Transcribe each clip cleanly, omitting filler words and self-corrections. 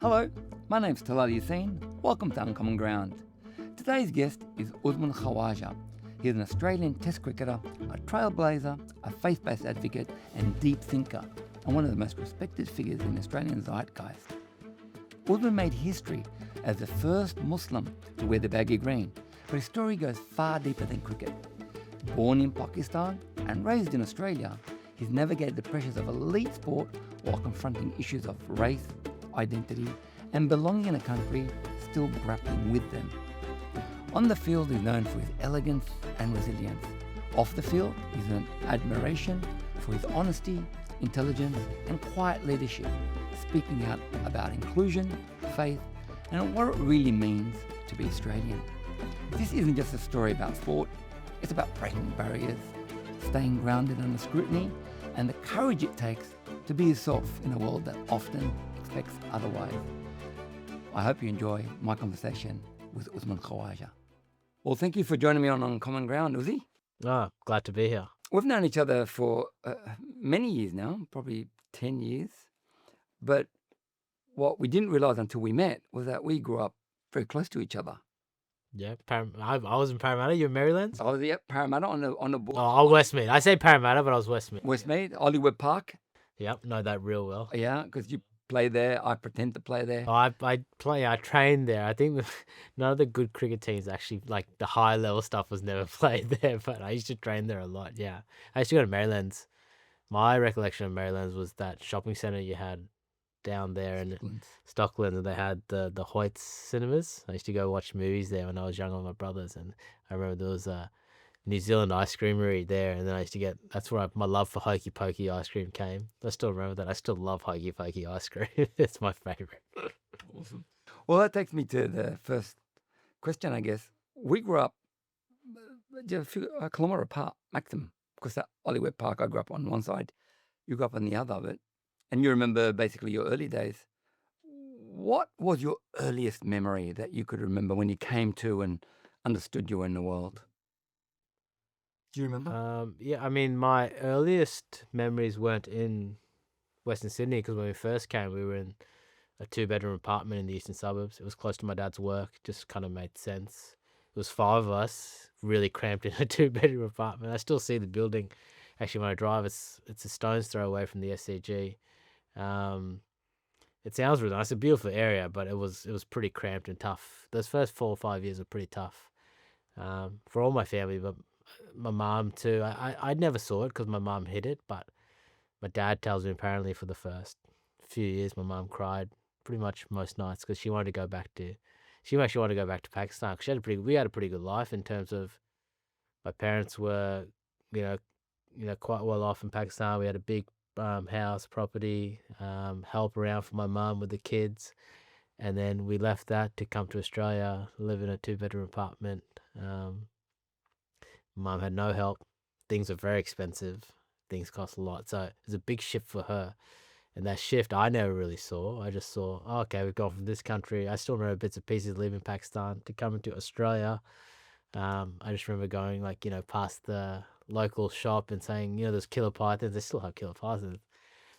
Hello, my name's Talal Yassine. Welcome to Uncommon Ground. Today's guest is Usman Khawaja. He's an Australian Test cricketer, a trailblazer, a faith-based advocate and deep thinker, and one of the most respected figures in Australian zeitgeist. Usman made history as the first Muslim to wear the baggy green, but his story goes far deeper than cricket. Born in Pakistan and raised in Australia, he's navigated the pressures of elite sport while confronting issues of race, identity, and belonging in a country still grappling with them. On the field, he's known for his elegance and resilience. Off the field, he's earned admiration for his honesty, intelligence, and quiet leadership, speaking out about inclusion, faith, and what it really means to be Australian. This isn't just a story about sport, it's about breaking barriers, staying grounded under scrutiny, and the courage it takes to be yourself in a world that often expects otherwise. I hope you enjoy my conversation with Usman Khawaja. Well, thank you for joining me on Uncommon Ground, Uzi. Oh, glad to be here. We've known each other for many years now, probably 10 years. But what we didn't realise until we met was that we grew up very close to each other. Yeah, I was in Parramatta. You're in Maryland? I was at Parramatta on the board. Oh, Westmead. I say Parramatta, but I was Westmead. Westmead, Hollywood Park. Yep, know that real well. Yeah, because you play there. I pretend to play there. Oh, I trained there. I think none of the good cricket teams actually, like the high level stuff was never played there, but I used to train there a lot, yeah. I used to go to Maryland's. My recollection of Maryland's was that shopping centre you had down there in Stockland, and they had the Hoyt's cinemas. I used to go watch movies there when I was young with my brothers, and I remember there was a New Zealand ice creamery there, and then I used to get, that's where my love for Hokey Pokey ice cream came. I still remember that. I still love Hokey Pokey ice cream. It's my favourite. Awesome. Well, that takes me to the first question, I guess. We grew up a kilometre apart, maximum, because that Hollywood Park, I grew up on one side, you grew up on the other of it, and you remember basically your early days. What was your earliest memory that you could remember when you came to and understood you were in the world? Do you remember? Yeah, I mean, my earliest memories weren't in Western Sydney, because when we first came, we were in a 2-bedroom apartment in the eastern suburbs. It was close to my dad's work, just kind of made sense. It was 5 of us, really cramped in a 2-bedroom apartment. I still see the building. Actually, when I drive, it's a stone's throw away from the SCG. It sounds really nice. It's a beautiful area, but it was pretty cramped and tough. Those first 4 or 5 years were pretty tough for all my family, but my mom too. I never saw it because my mom hid it, but my dad tells me apparently for the first few years my mom cried pretty much most nights because she actually wanted to go back to Pakistan, because we had a pretty good life in terms of my parents were you know quite well off in Pakistan. We had a big house, property, help around for my mum with the kids, and then we left that to come to Australia, live in a 2-bedroom apartment. Mum had no help. Things were very expensive. Things cost a lot. So it was a big shift for her. And that shift I never really saw. I just saw, oh, okay, we've gone from this country. I still remember bits and pieces leaving Pakistan to coming to Australia. I just remember going past the local shop and saying, there's killer pythons. They still have killer pythons.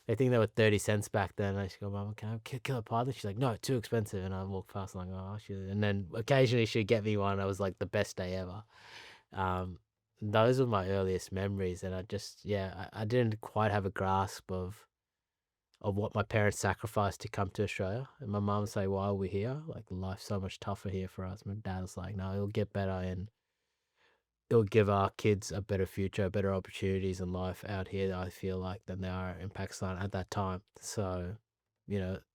They think they were 30 cents back then. I used to go, Mum, can I have killer python? She's like, no, too expensive. And I walk past and I'm like, oh, shit. And then occasionally she'd get me one. It was like the best day ever. Those were my earliest memories, and I didn't quite have a grasp of what my parents sacrificed to come to Australia. And my mum would say, why are we here? Like, life's so much tougher here for us. My dad was like, no, it'll get better, and it'll give our kids a better future, better opportunities in life out here, I feel like, than they are in Pakistan at that time. So,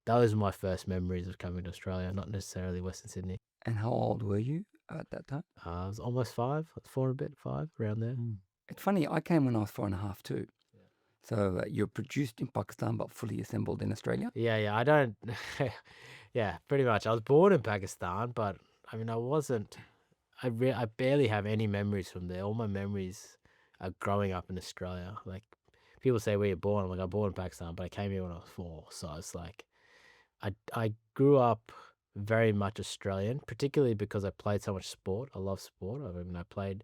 those were my first memories of coming to Australia, not necessarily Western Sydney. And how old were you at that time? I was almost 5, 4 and a bit, 5, around there. It's funny, I came when I was 4.5 too. Yeah. So you're produced in Pakistan but fully assembled in Australia? Yeah, I don't... yeah, pretty much. I was born in Pakistan, but I mean, I barely have any memories from there. All my memories are growing up in Australia. Like, people say, where you're born? I'm like, I'm born in Pakistan, but I came here when I was 4. So it's like, I grew up very much Australian, particularly because I played so much sport. I love sport. I mean, I played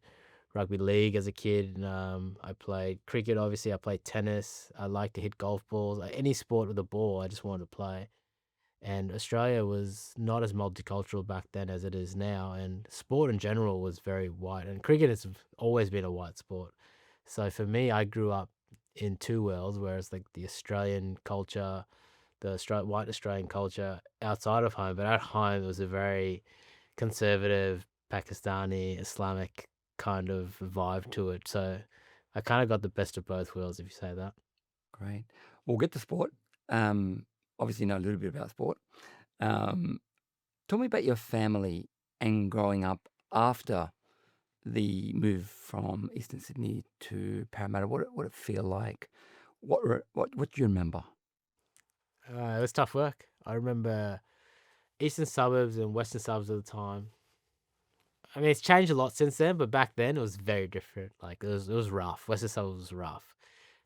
rugby league as a kid. I played cricket, obviously. I played tennis. I like to hit golf balls. Any sport with a ball, I just wanted to play. And Australia was not as multicultural back then as it is now, and sport in general was very white. And cricket has always been a white sport. So for me, I grew up in two worlds, whereas like the Australian culture, the white Australian culture outside of home, but at home it was a very conservative Pakistani Islamic kind of vibe to it. So I kind of got the best of both worlds, if you say that. Great. We'll get to sport. Obviously, you know a little bit about sport. Um, Tell me about your family and growing up after the move from Eastern Sydney to Parramatta. What it feel like? What do you remember? It was tough work. I remember eastern suburbs and western suburbs at the time. I mean, it's changed a lot since then, but back then it was very different. Like it was rough. Western suburbs was rough.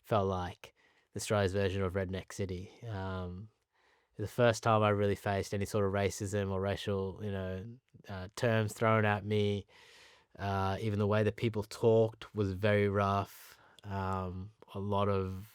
Felt like Australia's version of Redneck City. The first time I really faced any sort of racism or racial, terms thrown at me. Even the way that people talked was very rough. A lot of,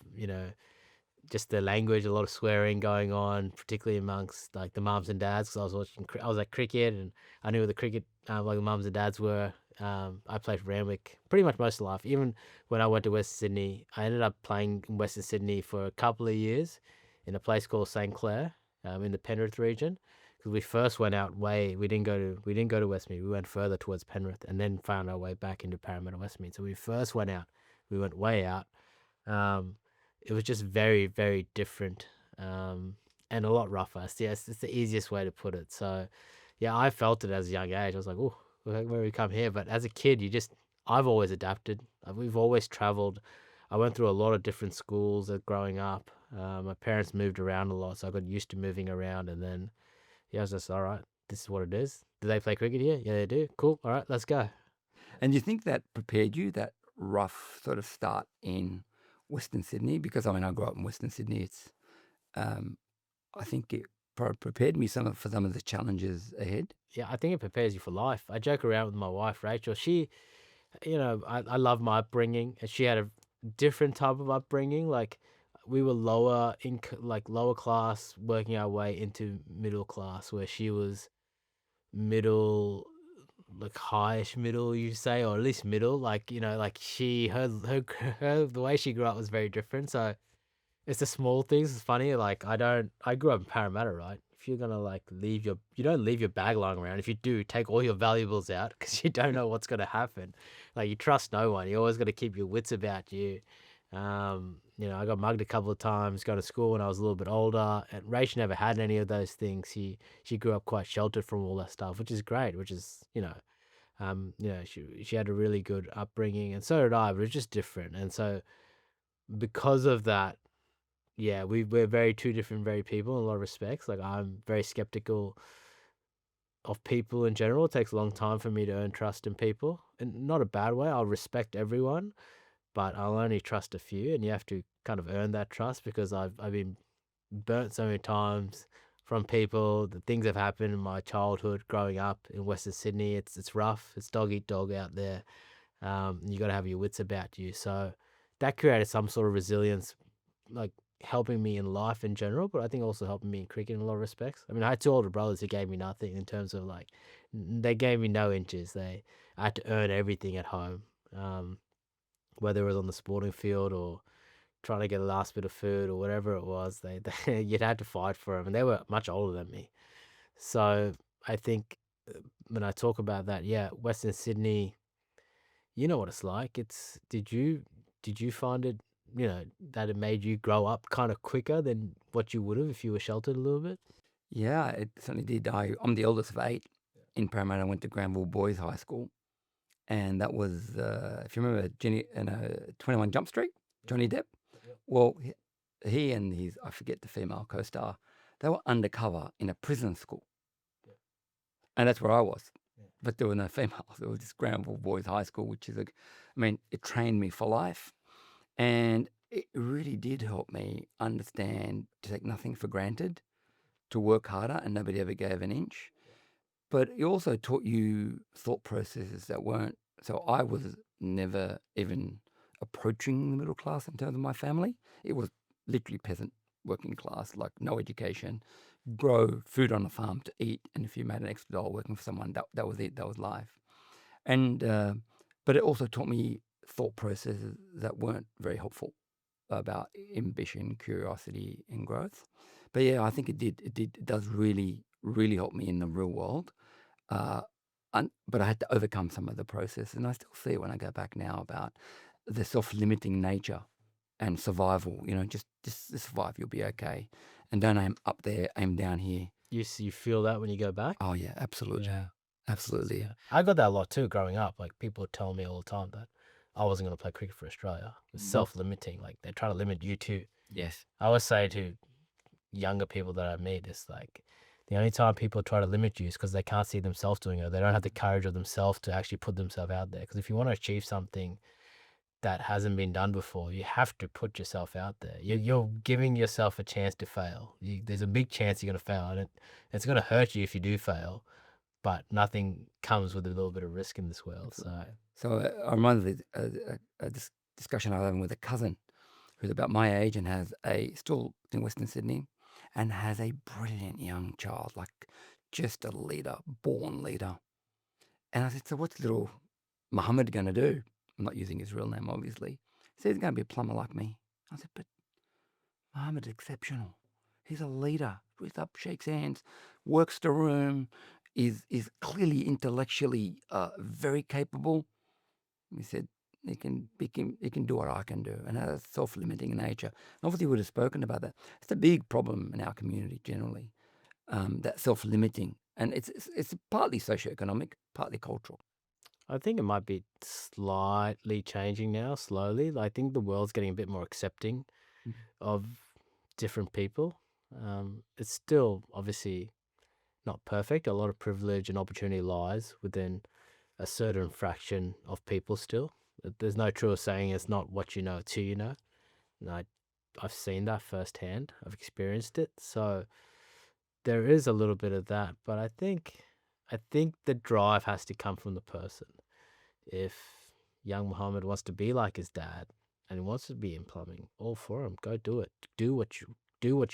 just the language, a lot of swearing going on, particularly amongst like the mums and dads. Because I was watching, I was at cricket, and I knew who the cricket, like the mums and dads were. I played for Randwick pretty much most of life. Even when I went to Western Sydney, I ended up playing in Western Sydney for a couple of years in a place called St Clair, in the Penrith region. Because we first went out we didn't go to Westmead. We went further towards Penrith, and then found our way back into Parramatta Westmead. So we first went out, we went way out. It was just very, very different, and a lot rougher. So, yeah, it's the easiest way to put it. So, yeah, I felt it as a young age. I was like, oh, where we come here? But as a kid, I've always adapted. We've always traveled. I went through a lot of different schools growing up. My parents moved around a lot, so I got used to moving around. And then, yeah, I was just, all right, this is what it is. Do they play cricket here? Yeah, they do. Cool. All right, let's go. And do you think that prepared you, that rough sort of start in Western Sydney? Because I mean, I grew up in Western Sydney. I think it prepared me for some of the challenges ahead. Yeah, I think it prepares you for life. I joke around with my wife, Rachel. I love my upbringing, and she had a different type of upbringing. Like, we were lower class, working our way into middle class, where she was middle, like highish middle, you say, or at least middle. Like, like her the way she grew up was very different. So it's the small things. It's funny. Like, I grew up in Parramatta, right? If you're gonna like you don't leave your bag lying around. If you do, take all your valuables out, because you don't know what's gonna happen. Like, you trust no one. You always got to keep your wits about you. I got mugged a couple of times going to school when I was a little bit older, and Rach never had any of those things. She grew up quite sheltered from all that stuff, which is great. Which is, she had a really good upbringing, and so did I. But it was just different, and so because of that, yeah, we're very two different very people in a lot of respects. Like, I'm very skeptical of people in general. It takes a long time for me to earn trust in people, and not a bad way. I'll respect everyone, but I'll only trust a few, and you have to kind of earn that trust, because I've been burnt so many times from people. The things have happened in my childhood growing up in Western Sydney. It's rough. It's dog eat dog out there. You got to have your wits about you. So that created some sort of resilience, like helping me in life in general, but I think also helping me in cricket in a lot of respects. I mean, I had two older brothers who gave me nothing, in terms of like, they gave me no inches. I had to earn everything at home, whether it was on the sporting field or trying to get a last bit of food or whatever it was. You'd had to fight for them, and they were much older than me. So I think, when I talk about that, yeah, Western Sydney, you know what it's like. Did you find it, that it made you grow up kind of quicker than what you would have if you were sheltered a little bit? Yeah, it certainly did. I'm the eldest of 8 in Parramatta. I went to Granville Boys High School, and that was, if you remember, 21 Jump Street, Johnny Depp. Well, he and his, I forget the female co-star, they were undercover in a prison school, and that's where I was. But there were no females. There was this Granville Boys High School, which is it trained me for life, and it really did help me understand to take nothing for granted, to work harder, and nobody ever gave an inch. But it also taught you thought processes that weren't. So I was never even approaching the middle class in terms of my family. It was literally peasant working class, like no education, grow food on a farm to eat, and if you made an extra dollar working for someone, that was it. That was life. And but it also taught me thought processes that weren't very helpful about ambition, curiosity, and growth. But yeah, I think it does really, really help me in the real world. Uh, but I had to overcome some of the process, and I still see it when I go back now about the self-limiting nature and survival. Just survive, you'll be okay, and don't aim up there, aim down here. You feel that when you go back? Oh yeah, absolutely, Yeah. absolutely. Yeah. I got that a lot too growing up. Like people would tell me all the time that I wasn't going to play cricket for Australia. It's self-limiting. Like they try to limit you too. Yes. I always say to younger people that I meet, it's like the only time people try to limit you is because they can't see themselves doing it. They don't have the courage of themselves to actually put themselves out there. Because if you want to achieve something that hasn't been done before, you have to put yourself out there. You're giving yourself a chance to fail. There's a big chance you're going to fail, and it's going to hurt you if you do fail. But nothing comes with a little bit of risk in this world. So I remember a discussion I was having with a cousin who's about my age and still in Western Sydney, and has a brilliant young child, like just a leader, born leader. And I said, so what's little Muhammad going to do? I'm not using his real name, obviously. He said he's going to be a plumber like me. I said, but Muhammad's exceptional. He's a leader. Breathes up, shakes hands, works the room, is clearly intellectually very capable. He said he can do what I can do, and has a self-limiting nature. And obviously, we would have spoken about that. It's a big problem in our community generally, that self-limiting, and it's partly socioeconomic, partly cultural. I think it might be slightly changing now, slowly. I think the world's getting a bit more accepting of different people. It's still obviously not perfect. A lot of privilege and opportunity lies within a certain fraction of people still. There's no truer saying it's not what you know, it's who you know. And I've seen that firsthand. I've experienced it. So there is a little bit of that. But I think the drive has to come from the person. If young Muhammad wants to be like his dad and he wants to be in plumbing, all for him. Go do it. Do what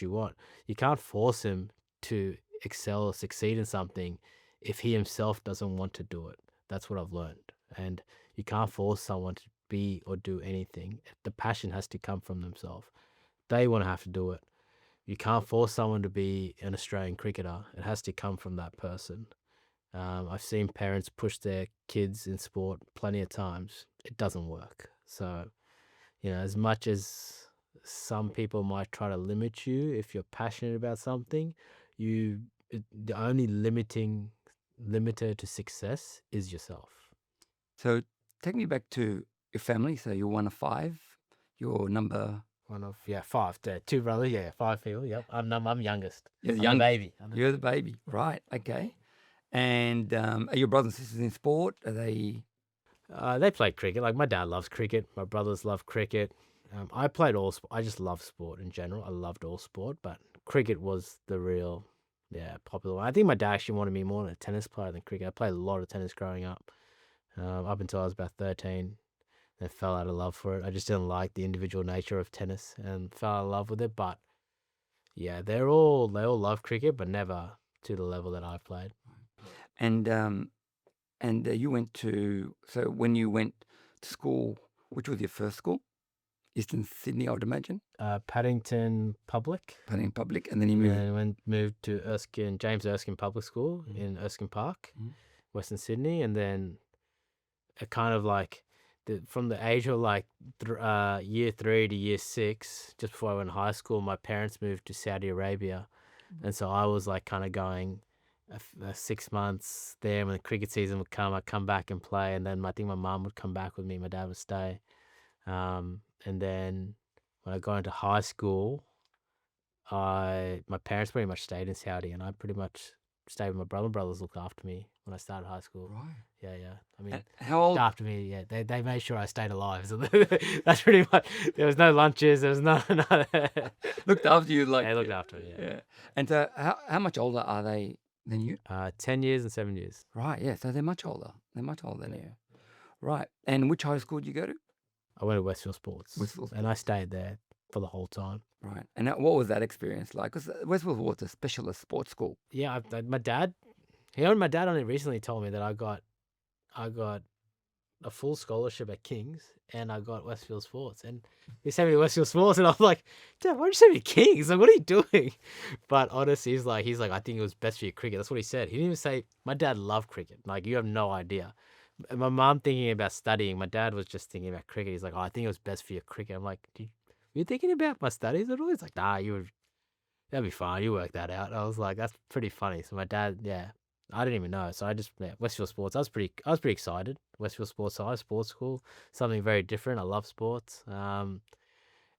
you want. You can't force him to excel or succeed in something if he himself doesn't want to do it. That's what I've learned. And you can't force someone to be or do anything. The passion has to come from themselves. They want to have to do it. You can't force someone to be an Australian cricketer. It has to come from that person. I've seen parents push their kids in sport plenty of times. It doesn't work. So, as much as some people might try to limit you, if you're passionate about something, the only limiter to success is yourself. So take me back to your family. So you're one of five. You're number... One of, 5. There, 2 brothers, 5 people. Yep, I'm youngest. You're the young baby. You're the baby, right? Okay. And are your brothers and sisters in sport? Are they? They play cricket. Like my dad loves cricket. My brothers love cricket. I played all sport. I just love sport in general. I loved all sport, but cricket was the real, popular one. I think my dad actually wanted me more a tennis player than cricket. I played a lot of tennis growing up until I was about 13. Then fell out of love for it. I just didn't like the individual nature of tennis and fell out of love with it. But yeah, they all love cricket, but never to the level that I've played. And you went to, so when you went to school, which was your first school? Eastern Sydney, I would imagine. Paddington Public. Paddington Public, and then you moved. And moved to James Erskine Public School in Erskine Park, Western Sydney, and then it kind of like from the age of like year 3 to year 6, just before I went to high school, my parents moved to Saudi Arabia, and so I was like kind of going 6 months there. When the cricket season would come, I'd come back and play, and then I think my mum would come back with me, my dad would stay, and then when I got into high school, my parents pretty much stayed in Saudi, and I pretty much stayed with my brother. Brothers looked after me when I started high school. Right. Yeah. I mean, how old? After me, yeah. They made sure I stayed alive. So that's pretty much. There was no lunches. There was no. Looked after you like. They looked after me. Yeah. And so, how much older are they than you? 10 years and 7 years. Right. Yeah. So they're much older. They're much older than you. Right. And which high school did you go to? I went to Westfield Sports. And I stayed there for the whole time. Right. And what was that experience like? Because Westfield was a specialist sports school. Yeah, my dad, my dad only recently told me that I got a full scholarship at King's and I got Westfield Sports. And he sent me to Westfield Sports and I'm like, Dad, why'd you send me to King's? Like, what are you doing? But honestly, he's like, I think it was best for your cricket. That's what he said. He didn't even say, my dad loved cricket. Like, you have no idea. And my mom thinking about studying, my dad was just thinking about cricket. He's like, oh, I think it was best for your cricket. I'm like, you thinking about my studies at all? He's like, nah, that'd be fine. You work that out. I was like, that's pretty funny. So my dad, yeah, I didn't even know. So Westfield Sports. I was pretty excited. Westfield Sports High Sports School, something very different. I love sports.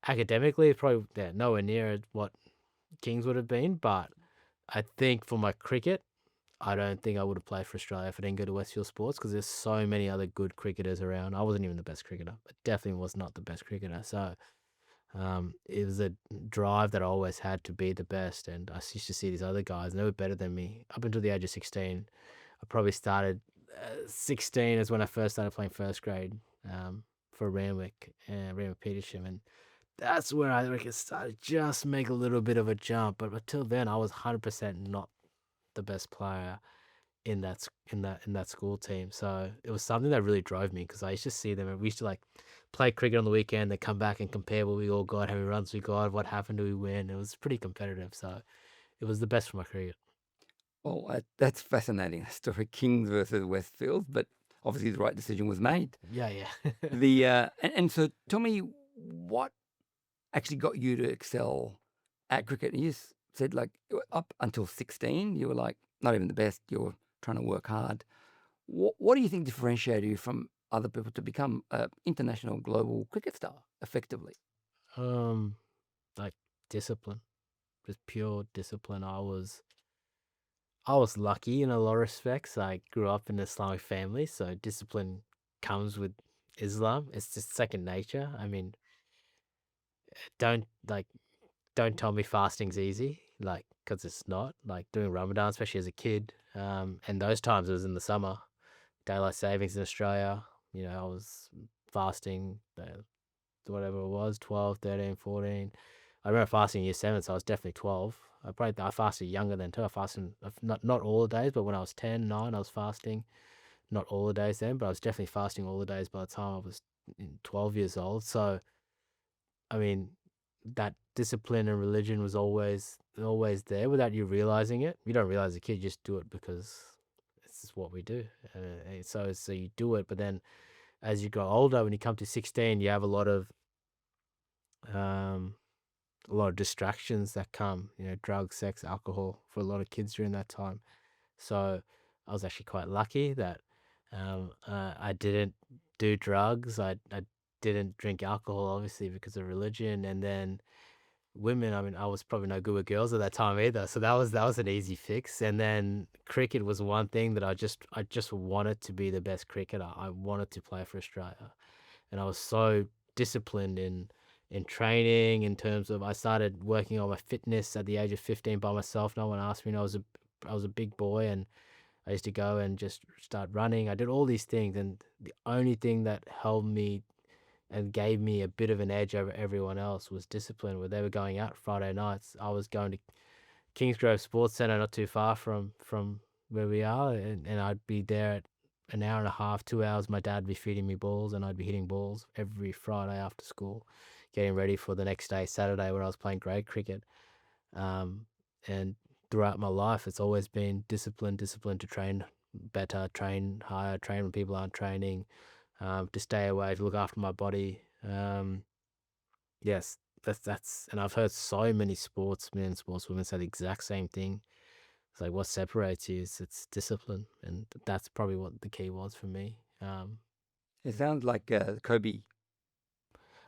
Academically, probably nowhere near what Kings would have been, but I think for my cricket, I don't think I would have played for Australia if I didn't go to Westfield Sports because there's so many other good cricketers around. I wasn't even the best cricketer. I definitely was not the best cricketer. So it was a drive that I always had to be the best. And I used to see these other guys, and they were better than me up until the age of 16. I probably started 16 is when I first started playing first grade for Randwick and Randwick Petersham. And that's where I reckon started just make a little bit of a jump. But until then, I was 100% not the best player in that school team. So it was something that really drove me because I used to see them and we used to like play cricket on the weekend. They come back and compare what we all got, how many runs we got, what happened, do we win. It was pretty competitive. So it was the best for my cricket. Well, that's fascinating story, Kings versus Westfield, but obviously the right decision was made. Yeah. And so tell me what actually got you to excel at cricket. You just said like up until 16, you were like not even the best. You were trying to work hard. What do you think differentiated you from other people to become an international global cricket star effectively? Like discipline, just pure discipline. I was lucky in a lot of respects. I grew up in an Islamic family, so discipline comes with Islam. It's just second nature. I mean, don't tell me fasting's easy, like, because it's not. Like doing Ramadan, especially as a kid, and those times it was in the summer, daylight savings in Australia. I was fasting, whatever it was, 12, 13, 14. I remember fasting in year 7, so I was definitely 12. I fasted younger than too. I fasted not all the days, but when I was 10, 9, I was fasting. Not all the days then, but I was definitely fasting all the days by the time I was 12 years old. So, I mean, that discipline and religion was always there without you realizing it. You don't realize a kid, you just do it because this is what we do. So you do it, but then as you grow older, when you come to 16, you have a lot of distractions that come, drugs, sex, alcohol for a lot of kids during that time. So I was actually quite lucky that I didn't do drugs. I didn't drink alcohol, obviously, because of religion. And then women, I mean, I was probably no good with girls at that time either. So that was an easy fix. And then cricket was one thing that I just wanted to be the best cricketer. I wanted to play for Australia. And I was so disciplined in training in terms of I started working on my fitness at the age of 15 by myself. No one asked me. I was a big boy and I used to go and just start running. I did all these things, and the only thing that held me and gave me a bit of an edge over everyone else was discipline. Where they were going out Friday nights, I was going to Kingsgrove Sports Centre, not too far from where we are, and I'd be there at an hour and a half, 2 hours. My dad would be feeding me balls, and I'd be hitting balls every Friday after school, getting ready for the next day, Saturday, where I was playing grade cricket. And throughout my life, it's always been discipline to train better, train higher, train when people aren't training, to stay away, to look after my body. Yes, that's, and I've heard so many sportsmen, sportswomen say the exact same thing. It's like what separates you is it's discipline, and that's probably what the key was for me. It sounds like Kobe.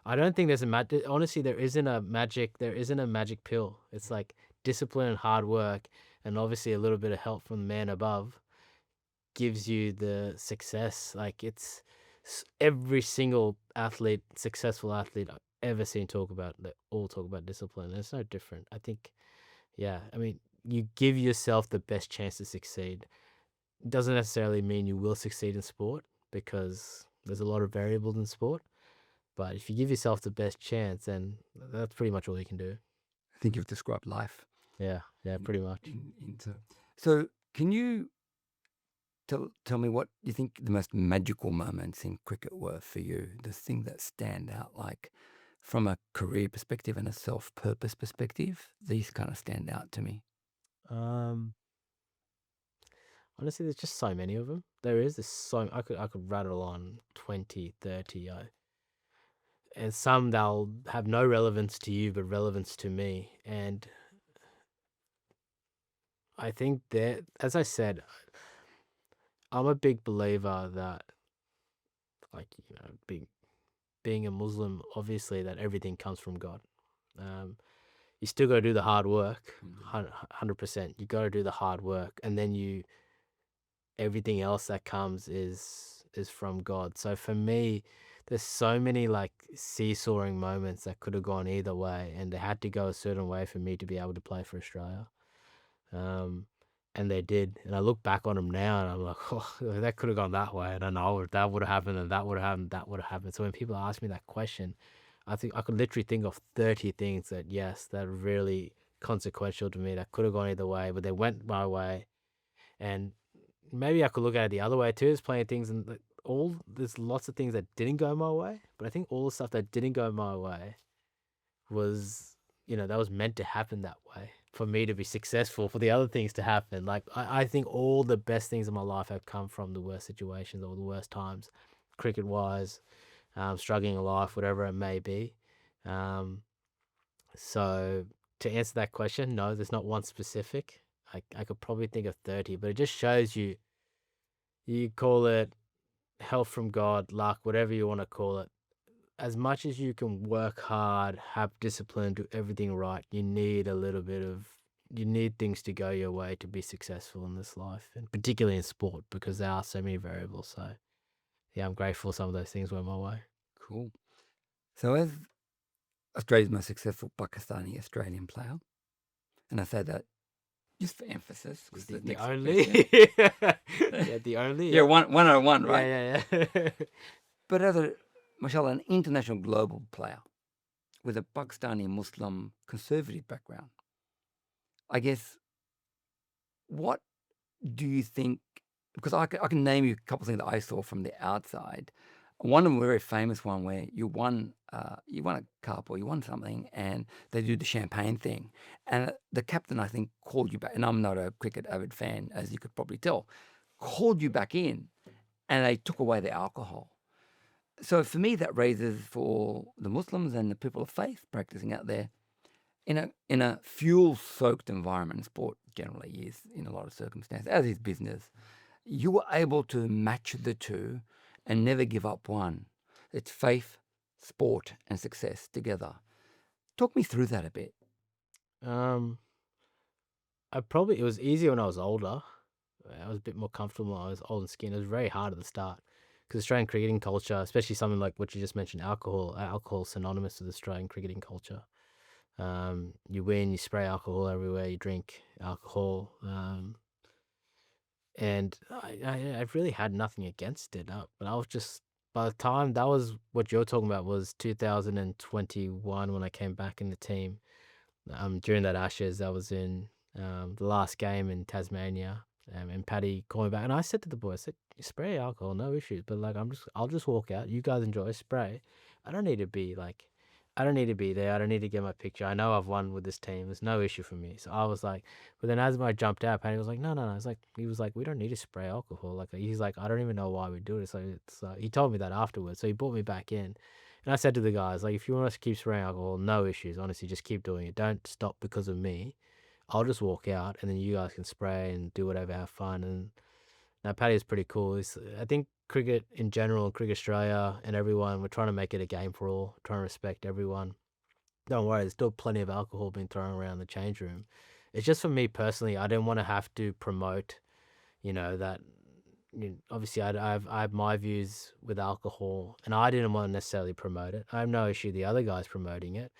I don't think there's honestly, there isn't a magic pill. It's like discipline and hard work, and obviously a little bit of help from the man above gives you the success. Like it's every single athlete, successful athlete I've ever seen talk about, they all talk about discipline. It's no different. I think, yeah, I mean, you give yourself the best chance to succeed. It doesn't necessarily mean you will succeed in sport because there's a lot of variables in sport. But if you give yourself the best chance, then that's pretty much all you can do. I think you've described life. Yeah, pretty much. So can you tell me what you think the most magical moments in cricket were for you? The thing that stand out, like from a career perspective and a self-purpose perspective, these kind of stand out to me. Um, Honestly, there's just so many of them. There's so I could rattle on 20, 30. And some they'll have no relevance to you, but relevance to me. And I think that, as I said, I'm a big believer that, like, being a Muslim, obviously, that everything comes from God. You still got to do the hard work, 100%. You got to do the hard work, and then everything else that comes is from God. So for me, there's so many like seesawing moments that could have gone either way, and they had to go a certain way for me to be able to play for Australia. And they did. And I look back on them now, and I'm like, oh, that could have gone that way, and I know that would have happened, and that would have happened, that would have happened. So when people ask me that question, I think I could literally think of 30 things that are really consequential to me that could have gone either way, but they went my way. And maybe I could look at it the other way too. There's plenty of things, and there's lots of things that didn't go my way. But I think all the stuff that didn't go my way was, that was meant to happen that way for me to be successful, for the other things to happen. Like I think all the best things in my life have come from the worst situations or the worst times, cricket wise, struggling in life, whatever it may be. So to answer that question, no, there's not one specific. I could probably think of 30, but it just shows you call it help from God, luck, whatever you want to call it. As much as you can work hard, have discipline, do everything right, you need things to go your way to be successful in this life, and particularly in sport, because there are so many variables. So yeah, I'm grateful some of those things went my way. Cool. So as Australia's most successful Pakistani Australian player, and I say that just for emphasis, because the only, the only, one out of one, right? Yeah. But as mashallah, an international global player with a Pakistani Muslim conservative background, I guess, what do you think? Because I can name you a couple of things that I saw from the outside. One of them, a very famous one, where you won a cup or you won something, and they do the champagne thing, and the captain, I think, called you back. And I'm not a cricket avid fan, as you could probably tell. Called you back in, and they took away the alcohol. So for me, that raises, for the Muslims and the people of faith practicing out there, in a fuel-soaked environment, sport generally is in a lot of circumstances, as is business, you were able to match the two and never give up one. It's faith, sport, and success together. Talk me through that a bit. It was easier when I was older. I was a bit more comfortable when I was old and skinny. It was very hard at the start, because Australian cricketing culture, especially something like what you just mentioned, alcohol synonymous with Australian cricketing culture. You win, you spray alcohol everywhere, you drink alcohol. And I really had nothing against it. But I was just, by the time that was what you're talking about, was 2021 when I came back in the team. During that Ashes, I was in the last game in Tasmania, and Paddy called me back, and I said to the boys, I said, "You spray alcohol, no issues, but like I'll just walk out. You guys enjoy, spray. I don't need to be there. I don't need to get my picture. I know I've won with this team. There's no issue for me." So I was like, but then as I jumped out, Paddy was like, no. He was like, we don't need to spray alcohol. Like, he's like, I don't even know why we do it. So he told me that afterwards. So he brought me back in, and I said to the guys, like, if you want us to keep spraying alcohol, no issues. Honestly, just keep doing it. Don't stop because of me. I'll just walk out, and then you guys can spray and do whatever, have fun. And now Paddy is pretty cool. I think cricket in general, Cricket Australia and everyone, we're trying to make it a game for all, trying to respect everyone. Don't worry, there's still plenty of alcohol being thrown around the change room. It's just for me personally, I didn't want to have to promote, that. Obviously, I have my views with alcohol, and I didn't want to necessarily promote it. I have no issue the other guys promoting it,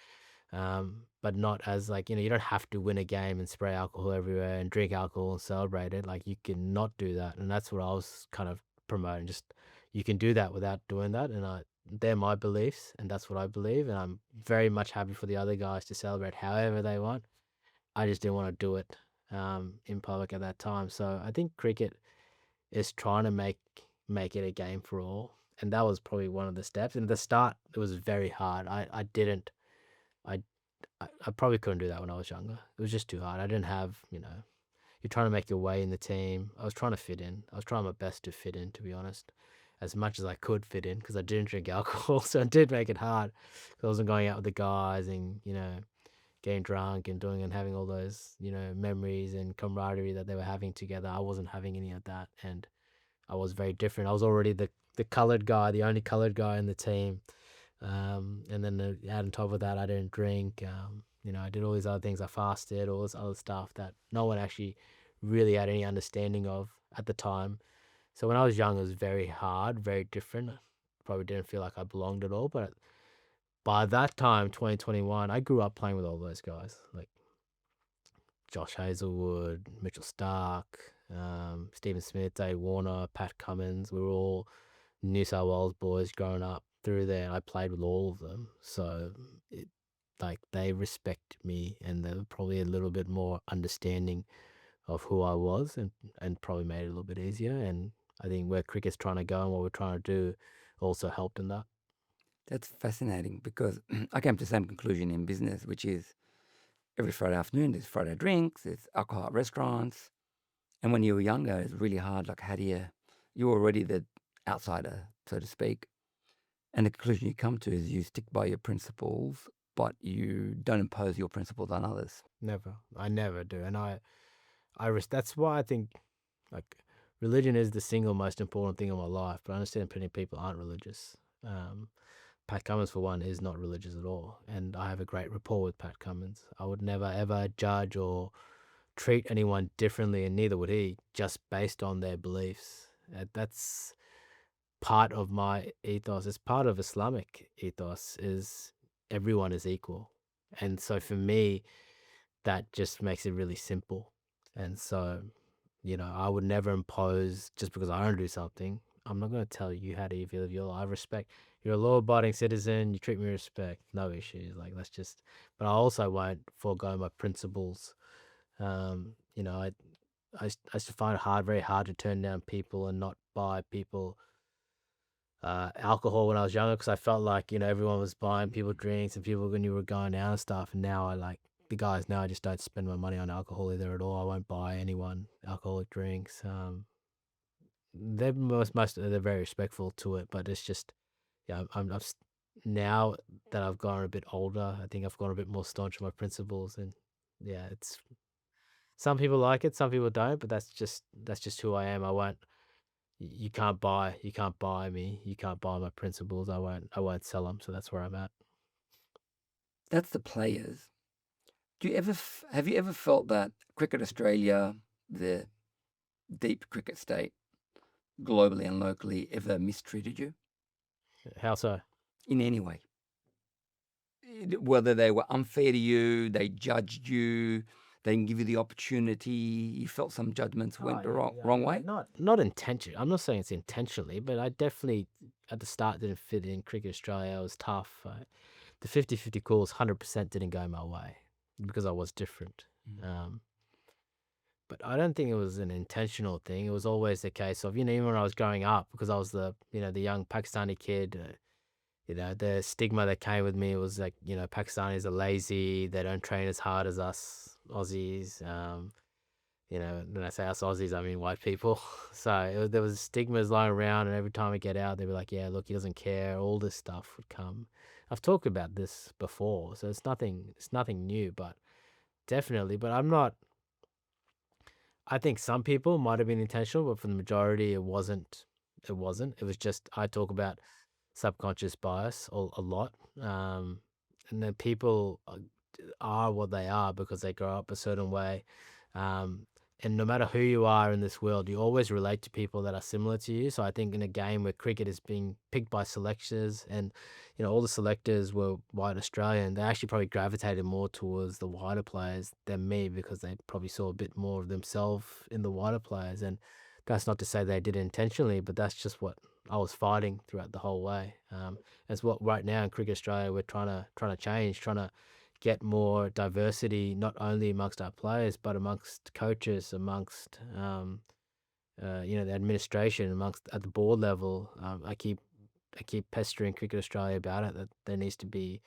but not as like, you don't have to win a game and spray alcohol everywhere and drink alcohol and celebrate it. Like, you can not do that, and that's what I was kind of promoting. Just, you can do that without doing that, and they're my beliefs, and that's what I believe, and I'm very much happy for the other guys to celebrate however they want. I just didn't want to do it in public at that time. So I think cricket is trying to make it a game for all, and that was probably one of the steps. And at the start, it was very hard. I didn't I I probably couldn't do that when I was younger. It was just too hard. I didn't have, you're trying to make your way in the team. I was trying to fit in. I was trying my best to fit in, to be honest, as much as I could fit in because I didn't drink alcohol. So it did make it hard 'cause I wasn't going out with the guys and, getting drunk and doing and having all those, memories and camaraderie that they were having together. I wasn't having any of that. And I was very different. I was already the colored guy, the only colored guy in the team. And then add on top of that, I didn't drink. I did all these other things. I fasted, all this other stuff that no one actually really had any understanding of at the time. So when I was young, it was very hard, very different. Probably didn't feel like I belonged at all. But by that time, 2021, I grew up playing with all those guys, like Josh Hazelwood, Mitchell Stark, Stephen Smith, Dave Warner, Pat Cummins. We were all New South Wales boys growing up through there. I played with all of them, so they respect me, and they were probably a little bit more understanding of who I was, and probably made it a little bit easier. And I think where cricket's trying to go and what we're trying to do also helped in that. That's fascinating because I came to the same conclusion in business, which is every Friday afternoon there's Friday drinks, there's alcohol at restaurants. And when you were younger, it's really hard. Like, how do you were already the outsider, so to speak. And the conclusion you come to is you stick by your principles, but you don't impose your principles on others. Never. I never do. And that's why I think like religion is the single most important thing in my life. But I understand plenty of people aren't religious. Pat Cummins, for one, is not religious at all. And I have a great rapport with Pat Cummins. I would never, ever judge or treat anyone differently, and neither would he, just based on their beliefs. That's part of my ethos. It's part of Islamic ethos is everyone is equal. And so for me, that just makes it really simple. And so, I would never impose just because I don't do something. I'm not going to tell you how to live your life. I respect you're a law-abiding citizen. You treat me with respect, no issues. Like but I also won't forego my principles. I used to find it very hard to turn down people and not buy people alcohol when I was younger because I felt like everyone was buying people drinks and people when you were going out and stuff. And now the guys now I just don't spend my money on alcohol either at all. I won't buy anyone alcoholic drinks. They're they're very respectful to it, but it's just now that I've gotten a bit older, I think I've gotten a bit more staunch on my principles, and it's some people like it, some people don't, but that's just who I am. I won't. You can't buy me. You can't buy my principles. I won't sell them. So that's where I'm at. That's the players. Have you ever felt that Cricket Australia, the deep cricket state, globally and locally, ever mistreated you How so? in any way? Whether they were unfair to you, they judged you, they didn't give you the opportunity, you felt some judgments went the wrong way? Not intentionally. I'm not saying it's intentionally, but I definitely at the start didn't fit in Cricket Australia. It was tough. The 50-50 calls 100% didn't go my way because I was different. But I don't think it was an intentional thing. It was always the case of, even when I was growing up, because I was the young Pakistani kid, the stigma that came with me was like, Pakistanis are lazy. They don't train as hard as us Aussies. When I say us Aussies, I mean white people. So there was stigmas lying around, and every time I get out, they'd be like, yeah, look, he doesn't care. All this stuff would come. I've talked about this before, so it's nothing new, but definitely. But I'm not. I think some people might have been intentional, but for the majority, it wasn't. It wasn't. It was just I talk about subconscious bias a lot, and then people are what they are because they grow up a certain way, and no matter who you are in this world, you always relate to people that are similar to you. So I think in a game where cricket is being picked by selectors, and all the selectors were white Australian, they actually probably gravitated more towards the whiter players than me because they probably saw a bit more of themselves in the whiter players. And that's not to say they did it intentionally, but that's just what I was fighting throughout the whole way. That's what right now in Cricket Australia we're trying to change, trying to get more diversity, not only amongst our players, but amongst coaches, amongst the administration, amongst at the board level. I keep pestering Cricket Australia about it, that there needs to be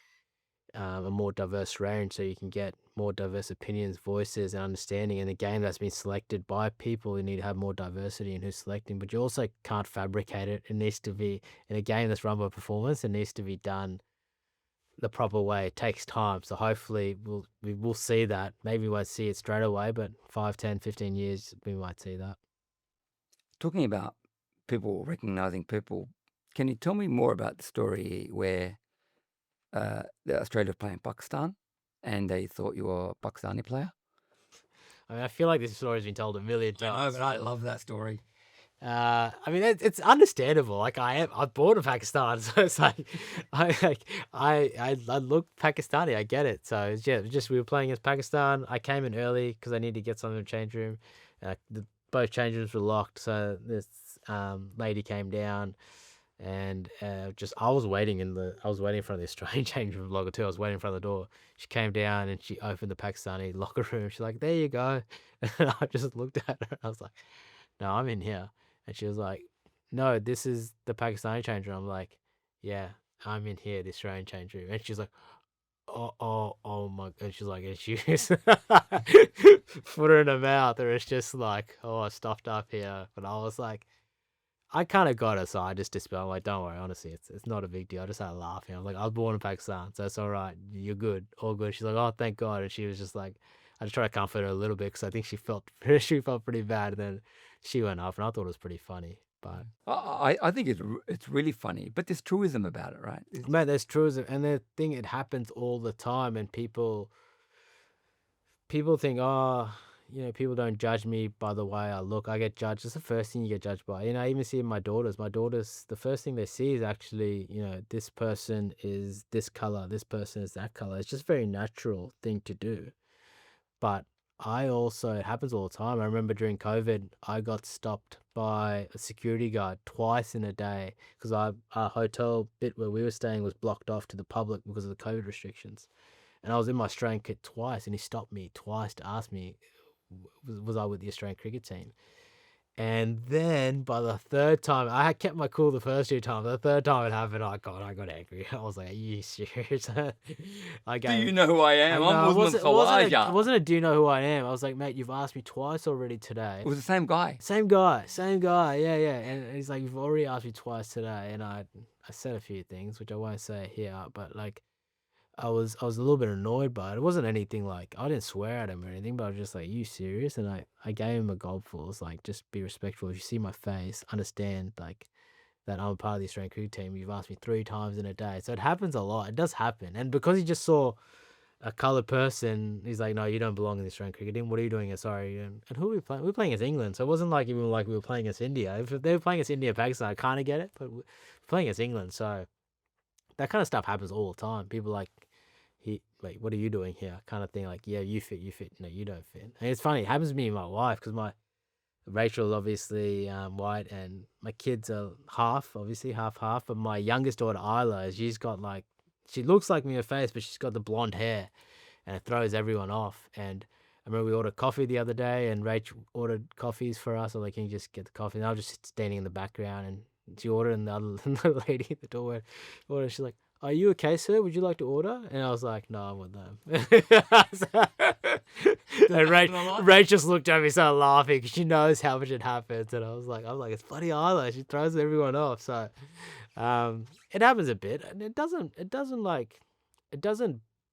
a more diverse range, so you can get more diverse opinions, voices, and understanding in a game that's been selected by people. You need to have more diversity in who's selecting, but you also can't fabricate it. It needs to be in a game that's run by performance. It needs to be done the proper way. It takes time, so hopefully we will see that. Maybe we won't see it straight away, but 5, 10, 15 years we might see that. Talking about people recognising people, can you tell me more about the story where the Australia were playing Pakistan and they thought you were a Pakistani player? I mean, I feel like this story's been told a million times. I love that story. I mean, it's understandable. Like I'm born in Pakistan, so it's like I look Pakistani. I get it. So it's just we were playing against Pakistan. I came in early because I needed to get something in the change room. Both change rooms were locked, so this lady came down, and I was waiting in front of the Australian change room locker too. I was waiting in front of the door. She came down and she opened the Pakistani locker room. She's like, "There you go," and I just looked at her. And I was like, "No, I'm in here." And she was like, "No, this is the Pakistani change room." I'm like, "Yeah, I'm in here, the Australian change room." And she's like, oh my. And she's like, and she just put her in her mouth, or it's just like, "Oh, stuffed up here." But I was like, I kind of got it, so I just dispelled. I'm like, "Don't worry, honestly, it's not a big deal." I just started laughing. I was like, "I was born in Pakistan, so it's all right. You're good, all good." She's like, "Oh, thank God." And she was just like, I just tried to comfort her a little bit because I think she felt pretty bad. And then she went off, and I thought it was pretty funny. But I think it's really funny, but there's truism about it, right? man, there's truism, and the thing, it happens all the time, and people think, "Oh, people don't judge me by the way I look. I get judged." It's the first thing you get judged by. I even see it in my daughters. My daughters, the first thing they see is actually, this person is this color, this person is that color. It's just a very natural thing to do. But it happens all the time. I remember during COVID, I got stopped by a security guard twice in a day because our hotel bit where we were staying was blocked off to the public because of the COVID restrictions. And I was in my Australian kit twice, and he stopped me twice to ask me, was I with the Australian cricket team? And then by the third time, I had kept my cool the first 2 times. The third time it happened, I got angry. I was like, "Are you serious?" Do you know who I am? I'm Usman Khawaja. It wasn't a "do you know who I am?" I was like, "Mate, you've asked me twice already today." It was the same guy. Same guy. Yeah. And he's like, "You've already asked me twice today." And I said a few things, which I won't say here, but like, I was a little bit annoyed by it. It wasn't anything like, I didn't swear at him or anything, but I was just like, "You serious?" And I gave him a gobful. It's like, just be respectful. If you see my face, understand like that I'm a part of the Australian cricket team. You've asked me 3 times in a day. So it happens a lot. It does happen. And because he just saw a coloured person, he's like, "No, you don't belong in the Australian cricket team. What are you doing here? Sorry." And who were we playing? We were playing against England. So it wasn't like even like we were playing against India. If they were playing against India, Pakistan, I kind of get it. But we're playing against England. So that kind of stuff happens all the time. People like, like, "What are you doing here?" kind of thing. Like, "Yeah, you fit. No, you don't fit." And it's funny. It happens to me and my wife because Rachel is obviously white, and my kids are half, obviously half. But my youngest daughter Isla, she's got like, she looks like me in her face, but she's got the blonde hair, and it throws everyone off. And I remember we ordered coffee the other day, and Rachel ordered coffees for us. I'm like, "Can you just get the coffee?" And I was just standing in the background, and she ordered, and the lady at the door ordered. She's like, "Are you okay, sir? Would you like to order?" And I was like, "No, I'm with them." And Rach just looked at me, started laughing because she knows how much it happens. And I was like, "It's funny, Isla. She throws everyone off." So it happens a bit, and it doesn't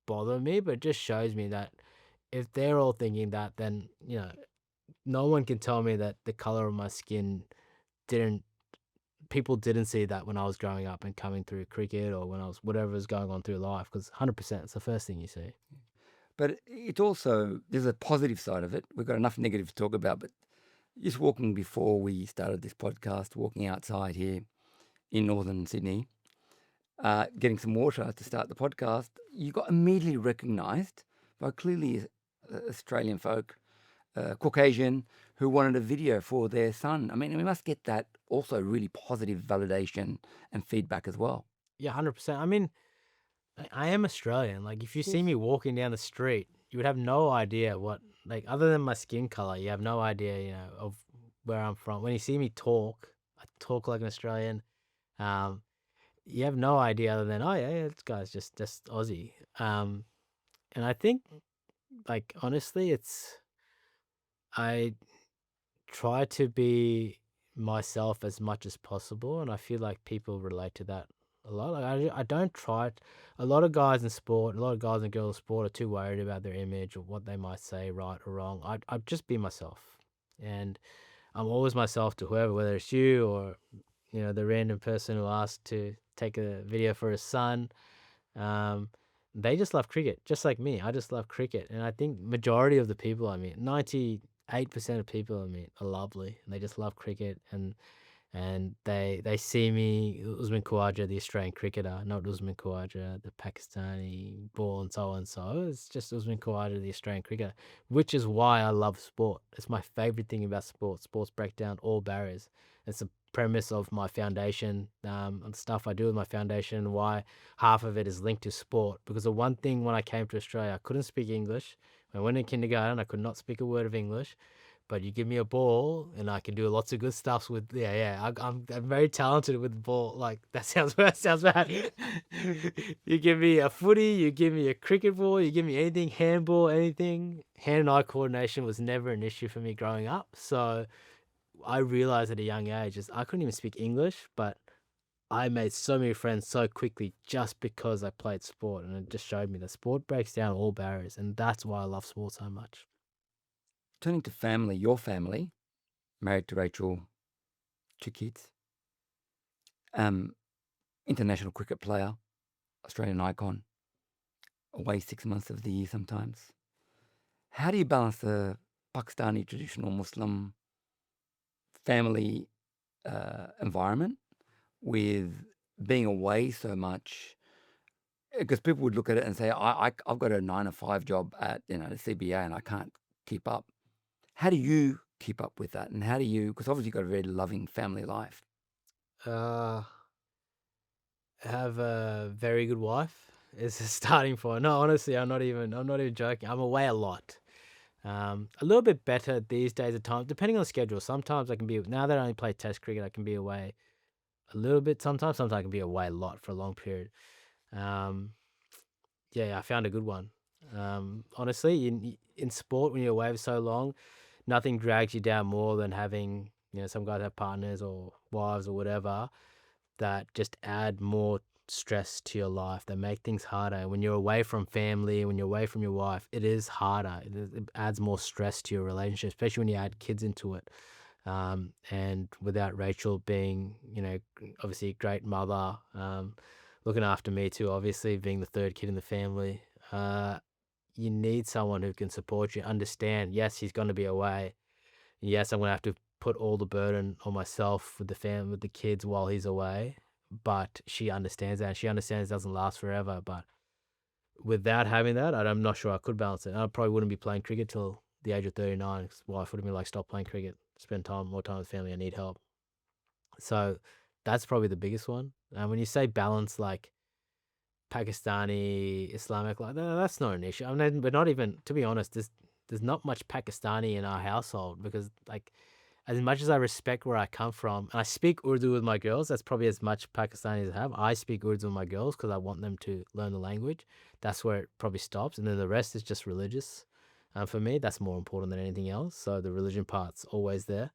bother me, but it just shows me that if they're all thinking that, then no one can tell me that the color of my skin people didn't see that when I was growing up and coming through cricket, or when I was whatever was going on through life, because 100% it's the first thing you see. But it also, there's a positive side of it. We've got enough negative to talk about, but just walking before we started this podcast, walking outside here in northern Sydney, getting some water to start the podcast, you got immediately recognised by clearly Australian folk, Caucasian, who wanted a video for their son. I mean, we must get that also really positive validation and feedback as well. Yeah, 100%. I mean, I am Australian. Like, if you see me walking down the street, you would have no idea what, like, other than my skin color, you have no idea, of where I'm from. When you see me talk, I talk like an Australian. Um, you have no idea other than, oh yeah, this guy's just Aussie. And I think, like, honestly, I try to be myself as much as possible, and I feel like people relate to that a lot. Like, I don't try. A lot of guys in sport, a lot of guys and girls in sport are too worried about their image or what they might say, right or wrong. I just be myself, and I'm always myself to whoever, whether it's you or the random person who asked to take a video for his son. Um, they just love cricket, just like me. I just love cricket, and I think majority of the people I meet, 98% of people I meet are lovely, and they just love cricket, and they see me, Usman Khawaja, the Australian cricketer, not Usman Khawaja, the Pakistani ball, and so on. So it's just Usman Khawaja, the Australian cricketer, which is why I love sport. It's my favorite thing about sport. Sports break down all barriers. It's the premise of my foundation, and stuff I do with my foundation, why half of it is linked to sport. Because the one thing when I came to Australia, I couldn't speak English. When I went in kindergarten, I could not speak a word of English. But you give me a ball, and I can do lots of good stuff with. I'm very talented with the ball. Like, that sounds bad. Sounds bad. You give me a footy, you give me a cricket ball, you give me anything, handball, anything. Hand and eye coordination was never an issue for me growing up. So I realized at a young age, I couldn't even speak English, but I made so many friends so quickly just because I played sport, and it just showed me that sport breaks down all barriers, and that's why I love sport so much. Turning to family, your family, married to Rachel, 2 kids, international cricket player, Australian icon, away 6 months of the year sometimes. How do you balance the Pakistani traditional Muslim family environment with being away so much? Because people would look at it and say, I've got a 9 to 5 job at the CBA and I can't keep up. How do you keep up with that? And how do you, because obviously you've got a very loving family life. I have a very good wife. Is a starting point. No, honestly, I'm not even joking. I'm away a lot. A little bit better these days at times, depending on the schedule. Sometimes I can be, now that I only play test cricket, I can be away a little bit sometimes. Sometimes I can be away a lot for a long period. Yeah, I found a good one. Honestly, in sport, when you're away for so long, nothing drags you down more than having, some guys have partners or wives or whatever that just add more stress to your life. They make things harder. When you're away from family, when you're away from your wife, it is harder. It adds more stress to your relationship, especially when you add kids into it. And without Rachel being, obviously a great mother, looking after me too, obviously being the third kid in the family, you need someone who can support you, understand, yes, he's going to be away. Yes, I'm going to have to put all the burden on myself with with the kids while he's away, but she understands that, and she understands it doesn't last forever. But without having that, I'm not sure I could balance it. I probably wouldn't be playing cricket till the age of 39, because wife would have been like, stop playing cricket, spend more time with family, I need help. So that's probably the biggest one. And when you say balance, like Pakistani, Islamic, like that's not an issue. I mean, but not even, to be honest, there's not much Pakistani in our household, because, like, as much as I respect where I come from, and I speak Urdu with my girls, that's probably as much Pakistani as I have. I speak Urdu with my girls because I want them to learn the language. That's where it probably stops. And then the rest is just religious. For me, that's more important than anything else. So the religion part's always there.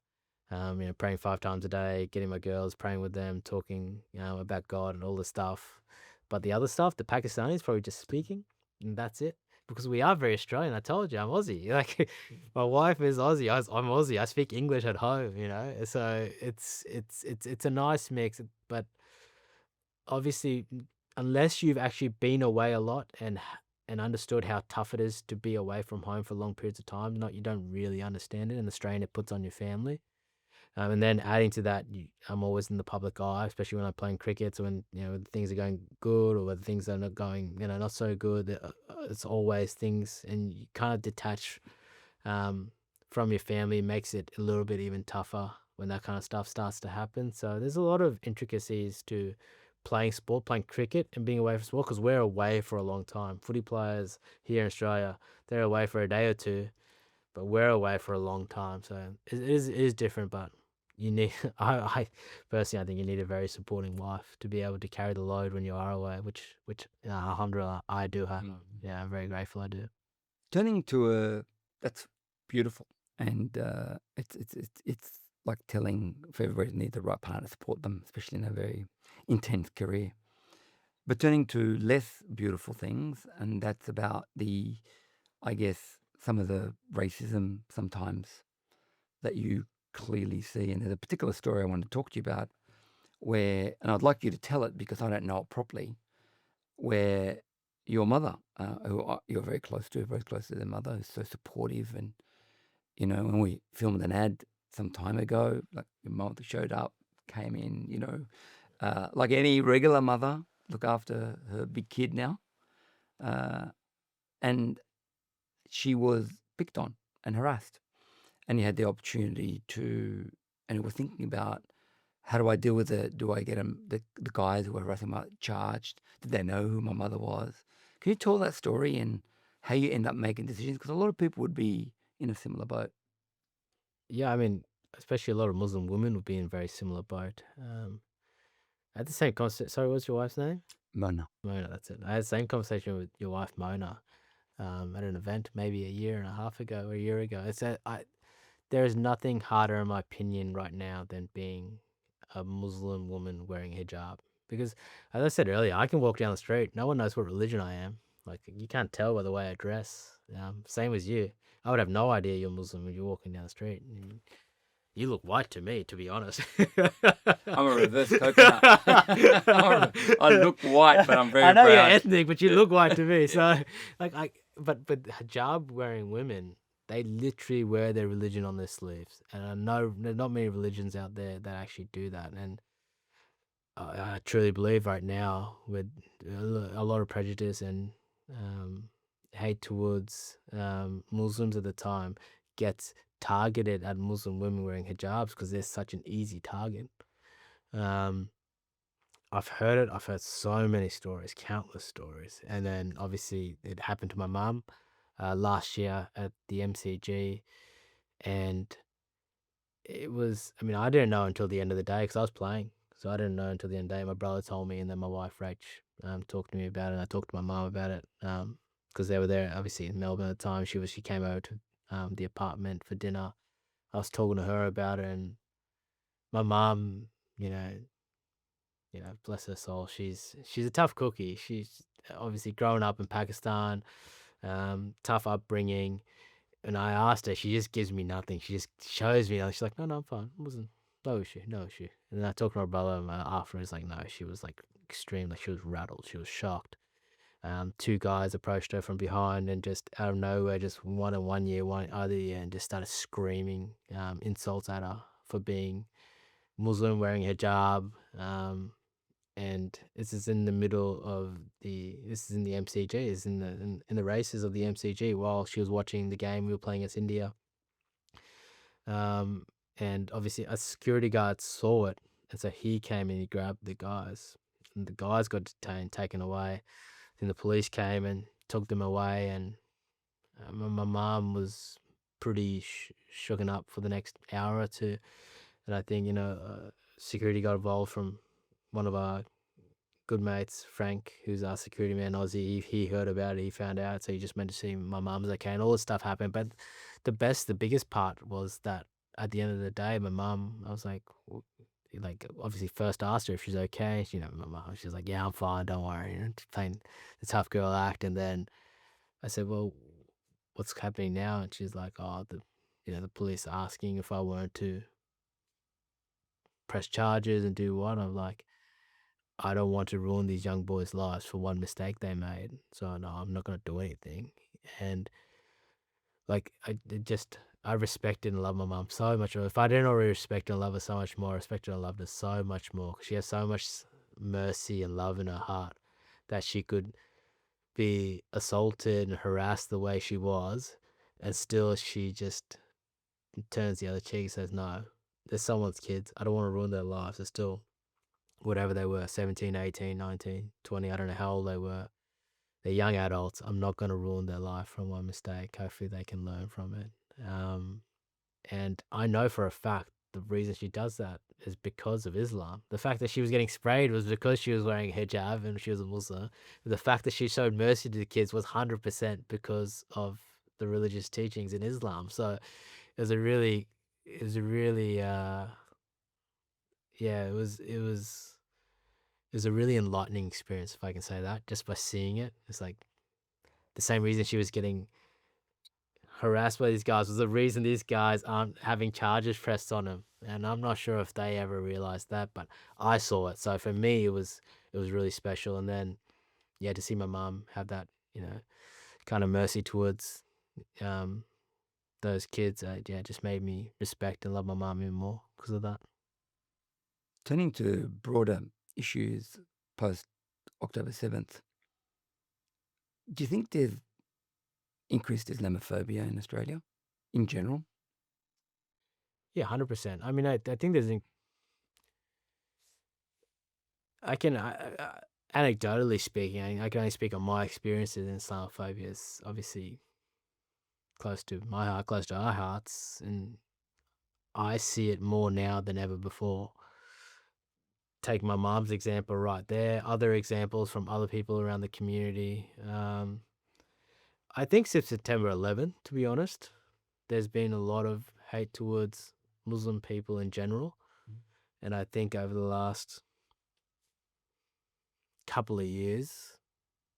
Praying 5 times a day, getting my girls, praying with them, talking, about God and all this stuff. But the other stuff, the Pakistani is probably just speaking, and that's it. Because we are very Australian. I told you, I'm Aussie. Like, my wife is Aussie. I'm Aussie. I speak English at home. So it's a nice mix. But obviously, unless you've actually been away a lot and understood how tough it is to be away from home for long periods of time, you don't really understand it and the strain it puts on your family. And then adding to that, I'm always in the public eye, especially when I'm playing cricket. So when things are going good, or when things are not going, not so good, it's always things, and you kind of detach from your family. Makes it a little bit even tougher. when that kind of stuff starts to happen. So there's a lot of intricacies to playing sport, playing cricket and being away from sport, because we're away for a long time. Footy players here in Australia, they're away for a day or two, but we're away for a long time. So it is different, but you need, I personally, I think you need a very supporting wife to be able to carry the load when you are away, which alhamdulillah, I do have. Yeah, I'm very grateful I do. Turning to that's beautiful, and it's like telling if everybody needs the right partner to support them, especially in a very intense career. But turning to less beautiful things, and that's about I guess, some of the racism sometimes that you clearly see. And there's a particular story I want to talk to you about where, and I'd like you to tell it because I don't know it properly, where your mother, who you're very close to their mother, is so supportive. And, when we filmed an ad some time ago, like your mother showed up, came in, like any regular mother, look after her big kid now. And she was picked on and harassed. And you had the opportunity to, and we're thinking about, how do I deal with it? Do I get the guys who were harassing my charged? Did they know who my mother was? Can you tell that story and how you end up making decisions? Because a lot of people would be in a similar boat. Yeah, I mean, especially a lot of Muslim women would be in a very similar boat. At the same conversation, sorry, what's your wife's name? Mona. Mona, that's it. I had the same conversation with your wife, Mona, at an event maybe a year and a half ago or a year ago. There is nothing harder, in my opinion, right now than being a Muslim woman wearing hijab. Because, as I said earlier, I can walk down the street. No one knows what religion I am. Like, you can't tell by the way I dress. Same as you. I would have no idea you're Muslim when you're walking down the street. You look white to me, to be honest. I'm a reverse coconut. I look white, but I'm very proud. I know you're ethnic, but you look white to me. So, but hijab wearing women, they literally wear their religion on their sleeves, and I know there's not many religions out there that actually do that. And I truly believe right now, with a lot of prejudice and hate towards Muslims at the time, gets targeted at Muslim women wearing hijabs because they're such an easy target. I've heard it. I've heard so many stories, countless stories. And then obviously it happened to my mum last year at the MCG. And it was, I mean, I didn't know until the end of the day because I was playing. So I didn't know until the end of the day. My brother told me, and then my wife, Rach, talked to me about it. And I talked to my mum about it because they were there, obviously, in Melbourne at the time. She came over to the apartment for dinner. I was talking to her about it, and my mum, bless her soul, she's a tough cookie. She's obviously grown up in Pakistan, tough upbringing. And I asked her, she just gives me nothing. She just shows me. She's like, no, I'm fine. It wasn't, no issue. And then I talked to my brother after. He's like, no, she was like extreme. Like she was rattled. She was shocked. Two guys approached her from behind and just out of nowhere, just one in one ear, one other ear, and just started screaming insults at her for being Muslim, wearing hijab. And this is in the middle of this is in the MCG, is in the races of the MCG while she was watching the game. We were playing against India. And obviously a security guard saw it, and so he came and he grabbed the guys, and the guys got detained, taken away. Then the police came and took them away, and my mom was pretty shooken up for the next hour or two. And I think, security got involved from one of our good mates, Frank, who's our security man, Aussie. He heard about it, he found out, so he just meant to see my mum's okay, and all this stuff happened. But the biggest part was that at the end of the day, my mum, I was like, obviously first asked her if she's okay. My mum, she's like, yeah, I'm fine, don't worry, playing the tough girl act. And then I said, well, what's happening now? And she's like, oh, the police are asking if I wanted to press charges and do what. I'm like, I don't want to ruin these young boys' lives for one mistake they made. So no, I'm not going to do anything. And I respected and love my mum so much. If I didn't already respect and love her so much more, I respected and loved her so much more. 'Cause she has so much mercy and love in her heart that she could be assaulted and harassed the way she was, and still she just turns the other cheek and says, no, they're someone's kids. I don't want to ruin their lives. They're still whatever they were, 17, 18, 19, 20. I don't know how old they were. They're young adults. I'm not going to ruin their life from one mistake. Hopefully they can learn from it. And I know for a fact the reason she does that is because of Islam. The fact that she was getting sprayed was because she was wearing a hijab and she was a Muslim. The fact that she showed mercy to the kids was 100% because of the religious teachings in Islam. So it was a really, yeah, it was a really enlightening experience, if I can say that, just by seeing it. It's like the same reason she was getting harassed by these guys was the reason these guys aren't having charges pressed on them. And I'm not sure if they ever realized that, but I saw it. So for me, it was really special. And then, yeah, to see my mom have that, kind of mercy towards those kids, yeah, just made me respect and love my mom even more because of that. Turning to broader issues post October 7th, do you think there's increased Islamophobia in Australia in general? Yeah, 100%. I mean, I think there's anecdotally speaking, I can only speak on my experiences in Islamophobia. Is obviously close to my heart, close to our hearts, and I see it more now than ever before. Take my mom's example right there. Other examples from other people around the community. I think since September 11th, to be honest, there's been a lot of hate towards Muslim people in general. And I think over the last couple of years,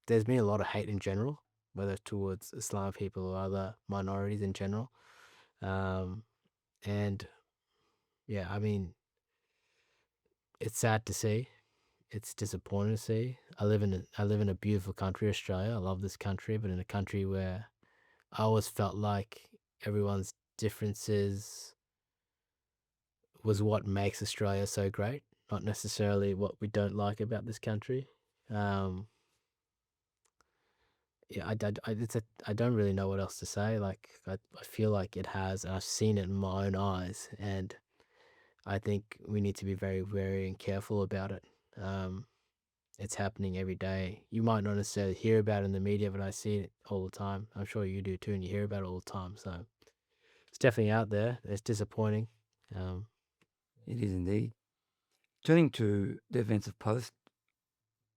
there's been a lot of hate in general, whether towards Islam people or other minorities in general. And yeah, I mean, it's sad to see. It's disappointing to see. I live in a beautiful country, Australia. I love this country, but in a country where I always felt like everyone's differences was what makes Australia so great, not necessarily what we don't like about this country. Yeah, I don't really know what else to say. Like, I feel like it has, and I've seen it in my own eyes, and I think we need to be very wary and careful about it. It's happening every day. You might not necessarily hear about it in the media, but I see it all the time. I'm sure you do too, and you hear about it all the time. So it's definitely out there. It's disappointing. It is indeed. Turning to the events of post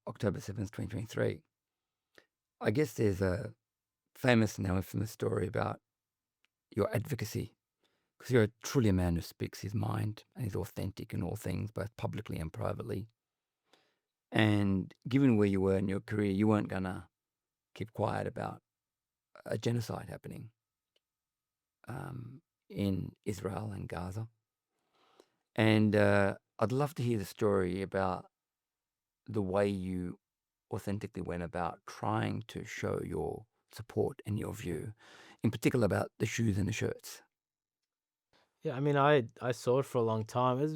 October 7th, 2023, I guess there's a famous, now infamous story about your advocacy, because you're truly a man who speaks his mind and is authentic in all things, both publicly and privately. And given where you were in your career, you weren't going to keep quiet about a genocide happening in Israel and Gaza. And I'd love to hear the story about the way you authentically went about trying to show your support and your view, in particular about the shoes and the shirts. Yeah, I mean, I saw it for a long time. It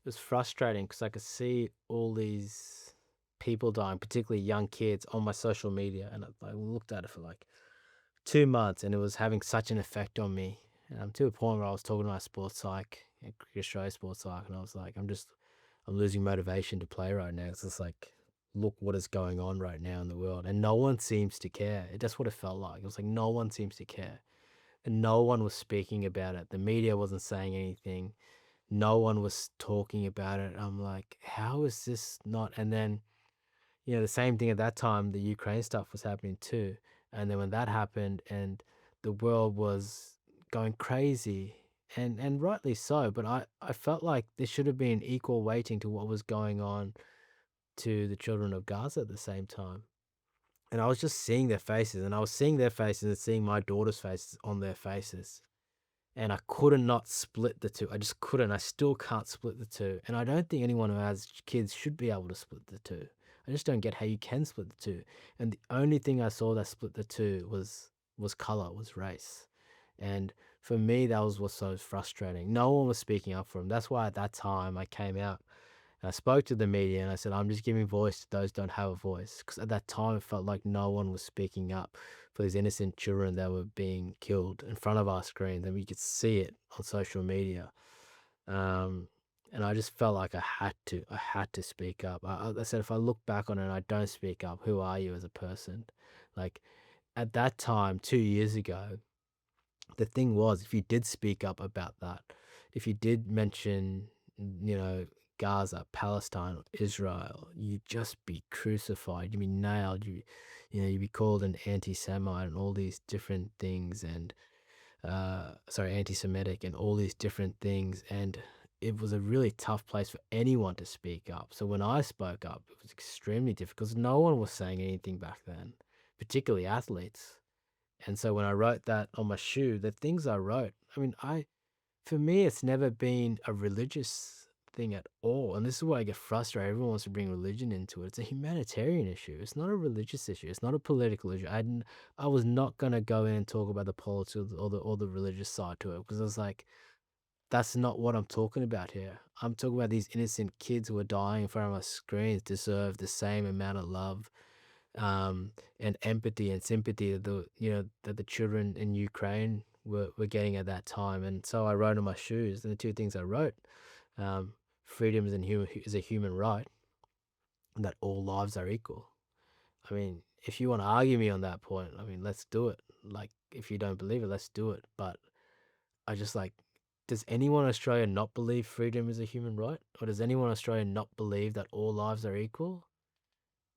was frustrating because I could see all these people dying, particularly young kids, on my social media, and I looked at it for like 2 months, and it was having such an effect on me. To a point where I was talking to my sports psych, Australia sports psych, and I was like, I'm losing motivation to play right now. It's just like, look what is going on right now in the world, and no one seems to care. That's what it felt like. It was like no one seems to care, and no one was speaking about it. The media wasn't saying anything. No one was talking about it. I'm like, how is this not? And then, the same thing at that time, the Ukraine stuff was happening too. And then when that happened and the world was going crazy, and rightly so, but I felt like there should have been equal weighting to what was going on to the children of Gaza at the same time. And I was just seeing their faces, and I was seeing their faces and seeing my daughter's faces on their faces. And I couldn't not split the two. I just couldn't. I still can't split the two. And I don't think anyone who has kids should be able to split the two. I just don't get how you can split the two. And the only thing I saw that split the two was color, was race. And for me, that was what's so frustrating. No one was speaking up for him. That's why at that time I came out And I spoke to the media and I said, I'm just giving voice to those who don't have a voice. Because at that time, it felt like no one was speaking up for these innocent children that were being killed in front of our screens, and we could see it on social media. Um, and I just felt like I had to speak up. I said, if I look back on it and I don't speak up, who are you as a person? Like at that time, 2 years ago, the thing was, if you did speak up about that, if you did mention, you know, Gaza, Palestine, Israel, you'd just be crucified. You'd be nailed. You'd be called an anti-Semite and all these different things, and anti-Semitic and all these different things. And it was a really tough place for anyone to speak up. So when I spoke up, it was extremely difficult because no one was saying anything back then, particularly athletes. And so when I wrote that on my shoe, the things I wrote, I mean, for me, it's never been a religious thing at all. And this is why I get frustrated. Everyone wants to bring religion into it. It's a humanitarian issue. It's not a religious issue. It's not a political issue. I was not gonna go in and talk about the politics or the religious side to it, because I was like, that's not what I'm talking about here. I'm talking about these innocent kids who are dying in front of my screens deserve the same amount of love, and empathy and sympathy that the children in Ukraine were getting at that time. And so I wrote on my shoes, and the two things I wrote, um, freedom is a human right, and that all lives are equal. I mean, if you want to argue me on that point, I mean, let's do it. Like, if you don't believe it, let's do it. But I just like, does anyone in Australia not believe freedom is a human right? Or does anyone in Australia not believe that all lives are equal?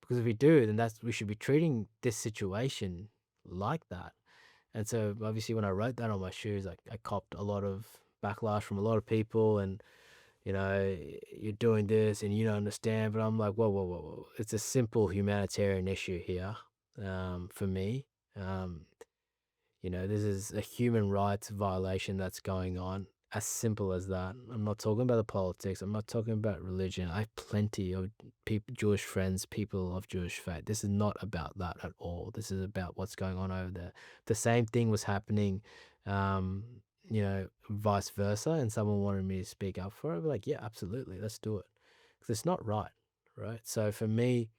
Because if we do, then we should be treating this situation like that. And so obviously when I wrote that on my shoes, I copped a lot of backlash from a lot of people, and you're doing this and you don't understand. But I'm like, whoa, whoa, whoa, whoa. It's a simple humanitarian issue here, for me. Um, this is a human rights violation that's going on. As simple as that. I'm not talking about the politics. I'm not talking about religion. I have plenty of Jewish friends, people of Jewish faith. This is not about that at all. This is about what's going on over there. The same thing was happening, vice versa, and someone wanted me to speak up for it. I'd be like, yeah, absolutely, let's do it. Because it's not right, right? So for me,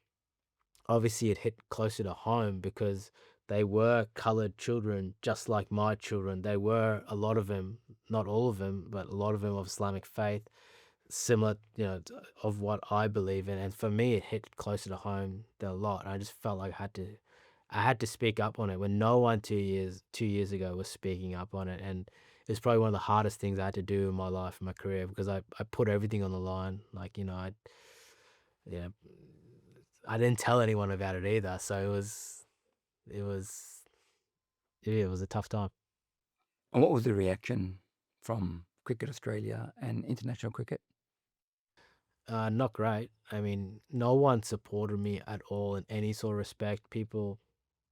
obviously it hit closer to home because they were colored children just like my children. They were, a lot of them, not all of them, but a lot of them of Islamic faith, similar, of what I believe in. And for me, it hit closer to home than a lot. I just felt like I had to speak up on it when no one 2 years ago was speaking up on it. And it was probably one of the hardest things I had to do in my life, in my career, because I put everything on the line. Like, yeah, I didn't tell anyone about it either. So it was yeah, it was a tough time. And what was the reaction from Cricket Australia and international cricket? Not great. I mean, no one supported me at all in any sort of respect. People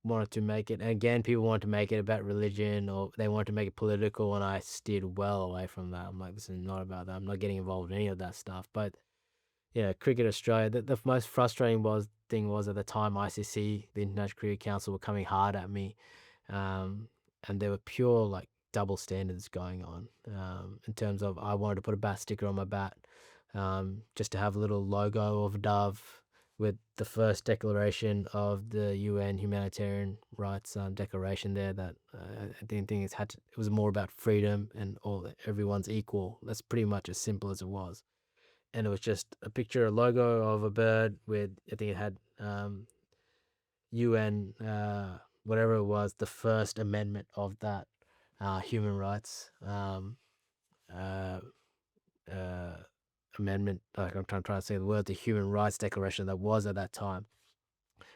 wanted to make it, and again, people wanted to make it about religion, or they wanted to make it political, and I steered well away from that. I'm like, this is not about that. I'm not getting involved in any of that stuff. But yeah, Cricket Australia, the most frustrating thing was at the time, ICC, the International Cricket Council, were coming hard at me, and there were pure like double standards going on, in terms of, I wanted to put a bat sticker on my bat, just to have a little logo of a dove with the first declaration of the UN humanitarian rights declaration there. That I didn't think it was more about freedom and everyone's equal. That's pretty much as simple as it was. And it was just a picture, a logo of a bird with, I think it had UN, whatever it was, the first amendment of that human rights amendment. Like, I'm trying to say the word, the Human Rights Declaration that was at that time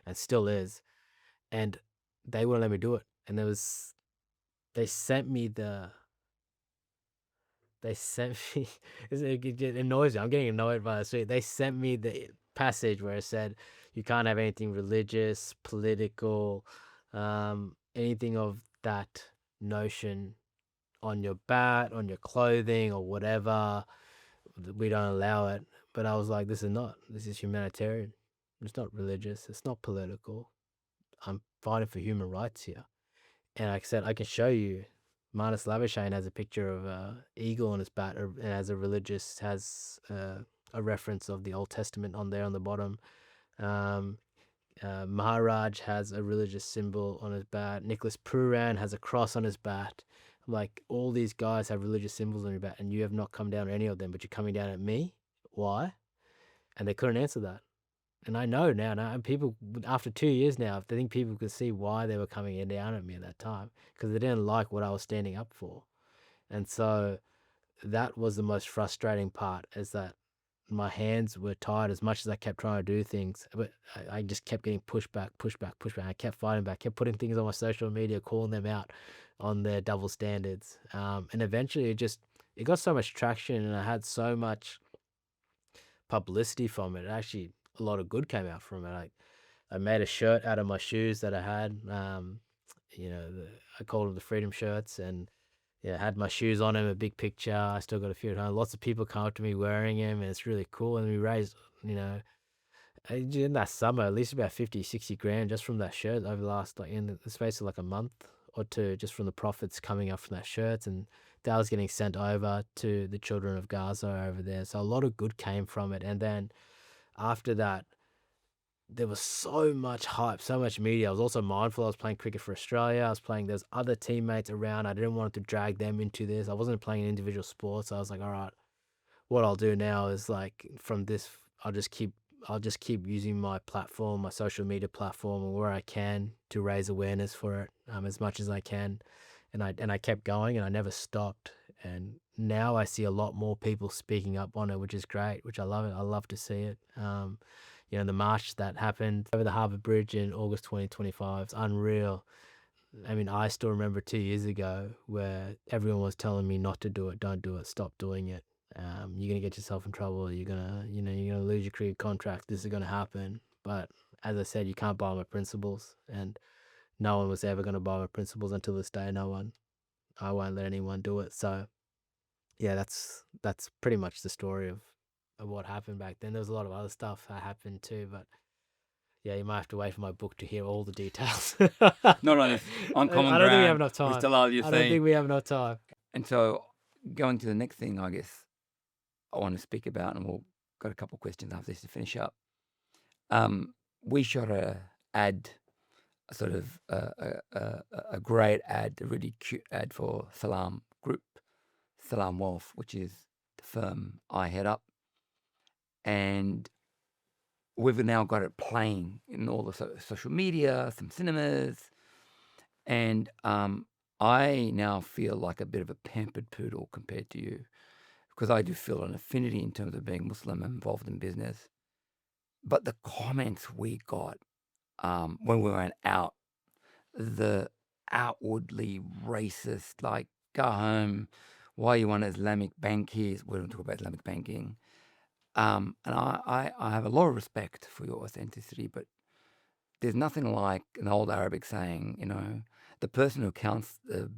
and still is. And they wouldn't let me do it. And they sent me it annoys me. I'm getting annoyed by this. They sent me the passage where it said you can't have anything religious, political, anything of that notion on your bat, on your clothing, or whatever. We don't allow it. But I was like, this is humanitarian. It's not religious. It's not political. I'm fighting for human rights here. And like I said, I can show you. Marnus Labuschagne has a picture of an eagle on his bat, and has a a reference of the Old Testament on there on the bottom. Maharaj has a religious symbol on his bat. Nicholas Pruran has a cross on his bat. Like, all these guys have religious symbols on your bat, and you have not come down on any of them, but you're coming down at me. Why? And they couldn't answer that. And I know now, and people, after 2 years now, I think people could see why they were coming down at me at that time, because they didn't like what I was standing up for. And so that was the most frustrating part, is that my hands were tied as much as I kept trying to do things, but I just kept getting pushed back. I kept fighting back, kept putting things on my social media, calling them out on their double standards. And eventually it got so much traction, and I had so much publicity from it. Actually, a lot of good came out from it. I made a shirt out of my shoes that I had. I called them the Freedom shirts, and I had my shoes on them, a big picture. I still got a few at home. Lots of people come up to me wearing them, and it's really cool. And we raised, in that summer, at least about 50, 60 grand just from that shirt over the last, in the space of like a month or two, just from the profits coming up from that shirt. And that was getting sent over to the children of Gaza over there. So a lot of good came from it. And then after that, there was so much hype, so much media. I was also mindful. I was playing cricket for Australia. There's other teammates around. I didn't want to drag them into this. I wasn't playing individual sports. So I was like, all right, what I'll do now is, like, from this, I'll just keep using my platform, my social media platform, and where I can to raise awareness for it, as much as I can. And I kept going, and I never stopped. And now I see a lot more people speaking up on it, which is great, which I love it. I love to see it. The march that happened over the Harbour Bridge in August 2025, it's unreal. I mean, I still remember 2 years ago where everyone was telling me not to do it, don't do it, stop doing it. You're gonna get yourself in trouble. You're gonna lose your cricket contract. This is gonna happen. But as I said, you can't buy my principles, and no one was ever gonna buy my principles until this day. No one. I won't let anyone do it. So, yeah, that's pretty much the story of what happened back then. There was a lot of other stuff that happened too, but yeah, you might have to wait for my book to hear all the details. Not on this Uncommon I don't think we Ground have enough time. with Talal I don't Yassine. think we have enough time. And so, going to the next thing, I guess I want to speak about, and we'll got a couple of questions after this to finish up. We shot a ad, a sort of a great ad, a really cute ad for Salam Group, Salam Wealth, which is the firm I head up, and we've now got it playing in all the social media, some cinemas, and I now feel like a bit of a pampered poodle compared to you, because I do feel an affinity in terms of being Muslim and involved in business. But the comments we got when we went out, the outwardly racist, like, go home, why you want an Islamic bank here? We don't talk about Islamic banking. And I have a lot of respect for your authenticity, but there's nothing like an old Arabic saying, the person who counts the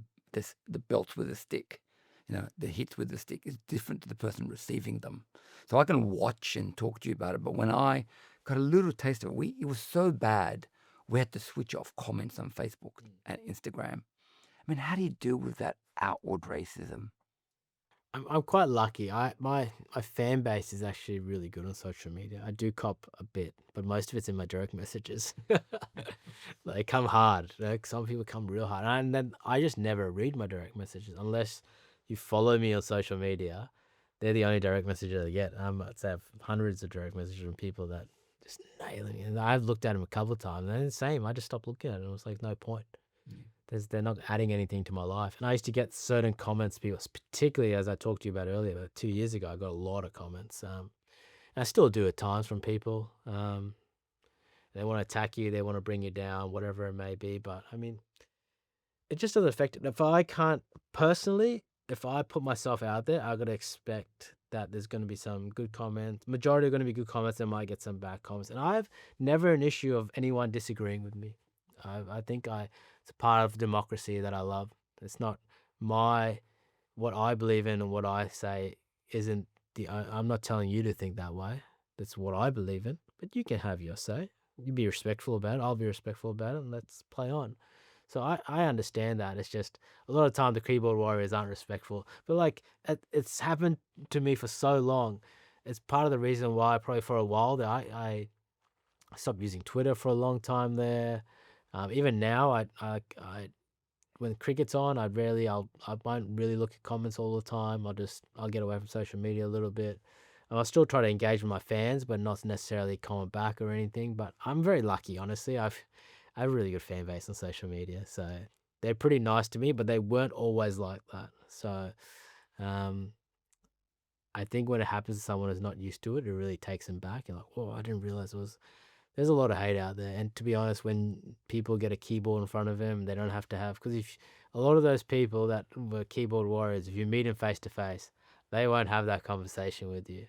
belts with a stick, the hits with the stick, is different to the person receiving them. So I can watch and talk to you about it, but when I got a little taste of it, it was so bad, we had to switch off comments on Facebook and Instagram. I mean, how do you deal with that outward racism? I'm quite lucky. My fan base is actually really good on social media. I do cop a bit, but most of it's in my direct messages. They come hard. Some people come real hard, and then I just never read my direct messages unless you follow me on social media. They're the only direct messages I get. I have hundreds of direct messages from people that just nailing it. And I've looked at them a couple of times, and they're the same. I just stopped looking at it. It was like, no point. They're not adding anything to my life. And I used to get certain comments, people, particularly as I talked to you about earlier, about 2 years ago, I got a lot of comments. And I still do at times from people. They want to attack you, they want to bring you down, whatever it may be. But I mean, it just doesn't affect it. If I put myself out there, I've got to expect that there's going to be some good comments. Majority are going to be good comments. I might get some bad comments. And I've never an issue of anyone disagreeing with me. I think it's a part of democracy that I love. It's not what I believe in and what I say isn't I'm not telling you to think that way. That's what I believe in. But you can have your say. You be respectful about it. I'll be respectful about it, and let's play on. So I understand that. It's just a lot of time the keyboard warriors aren't respectful. But like it's happened to me for so long, it's part of the reason why probably for a while that I stopped using Twitter for a long time there. Even now, I when cricket's on, I won't really look at comments all the time. I'll get away from social media a little bit. And I'll still try to engage with my fans, but not necessarily comment back or anything. But I'm very lucky, honestly. I have a really good fan base on social media, so they're pretty nice to me, but they weren't always like that. So, um, I think when it happens to someone who's not used to it, it really takes them back. You're like, whoa, I didn't realize it was. There's a lot of hate out there, and to be honest, when people get a keyboard in front of them, they don't have to have, because if a lot of those people that were keyboard warriors, if you meet them face to face, they won't have that conversation with you.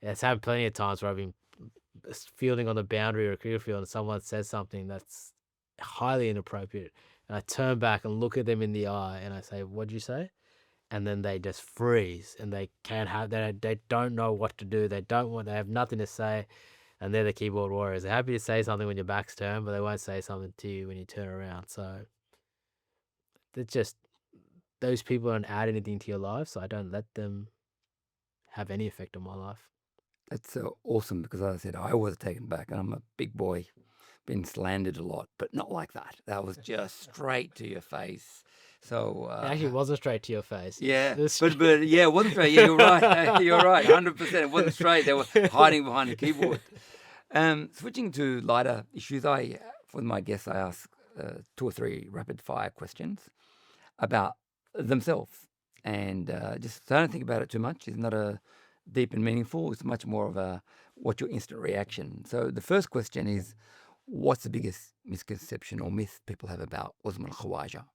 It's happened plenty of times where I've been fielding on the boundary or a cricket field, and someone says something that's highly inappropriate, and I turn back and look at them in the eye, and I say, "What'd you say?" And then they just freeze, and they can't have they don't know what to do. They have nothing to say. And they're the keyboard warriors. They're happy to say something when your back's turned, but they won't say something to you when you turn around. So it's just, those people don't add anything to your life, so I don't let them have any effect on my life. That's awesome, because as I said, I was taken back, and I'm a big boy, been slandered a lot, but not like that. That was just straight to your face. So It actually wasn't straight to your face. yeah, but yeah, it wasn't straight. Yeah, you're right. You're right, 100%. It wasn't straight. They were hiding behind the keyboard. Switching to lighter issues, for my guests, I ask 2 or 3 rapid fire questions about themselves, and just don't think about it too much. It's not a deep and meaningful. It's much more of a what's your instant reaction. So the first question is, what's the biggest misconception or myth people have about Usman Khawaja?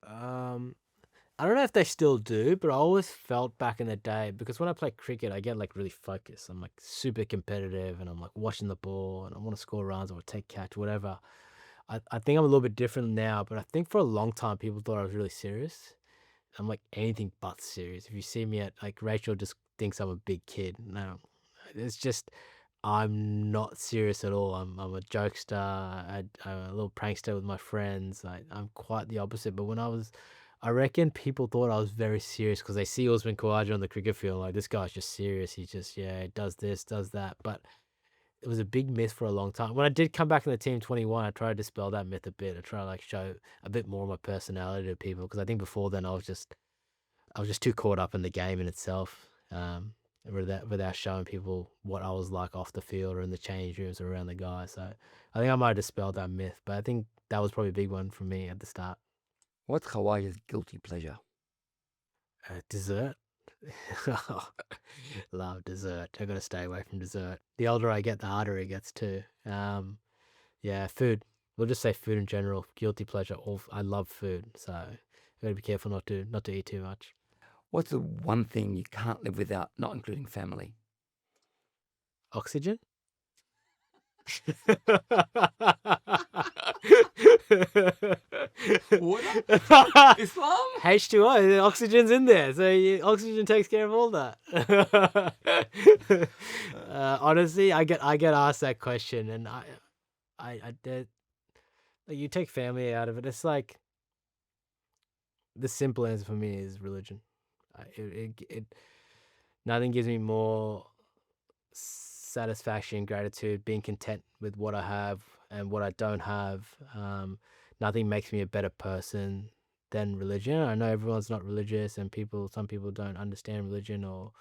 I don't know if they still do, but I always felt back in the day, because when I play cricket, I get like really focused. I'm like super competitive, and I'm like watching the ball, and I want to score runs or take catch, whatever. I think I'm a little bit different now, but I think for a long time people thought I was really serious. I'm like anything but serious. If you see me at, like, Rachel just thinks I'm a big kid. No, it's just, I'm not serious at all. I'm a jokester. I'm a little prankster with my friends. I'm quite the opposite. But I reckon people thought I was very serious because they see Usman Khawaja on the cricket field, like, this guy's just serious. He just, does this, does that. But it was a big myth for a long time. When I did come back in the team 21, I tried to dispel that myth a bit. I tried to, like, show a bit more of my personality to people, because I think before then I was just too caught up in the game in itself, without showing people what I was like off the field or in the change rooms or around the guys. So I think I might have dispelled that myth, but I think that was probably a big one for me at the start. What's Khawaja's guilty pleasure? Dessert. Love dessert. I gotta stay away from dessert. The older I get, the harder it gets too. Yeah, food. We'll just say food in general. Guilty pleasure. I love food, so I gotta be careful not to eat too much. What's the one thing you can't live without, not including family? Oxygen. Water? Islam? H2O, the oxygen's in there, so oxygen takes care of all that. Honestly, I get asked that question, and I did. Like, you take family out of it, it's like, the simple answer for me is religion. Nothing gives me more satisfaction, gratitude, being content with what I have and what I don't have. Nothing makes me a better person than religion. I know everyone's not religious, and some people don't understand religion, or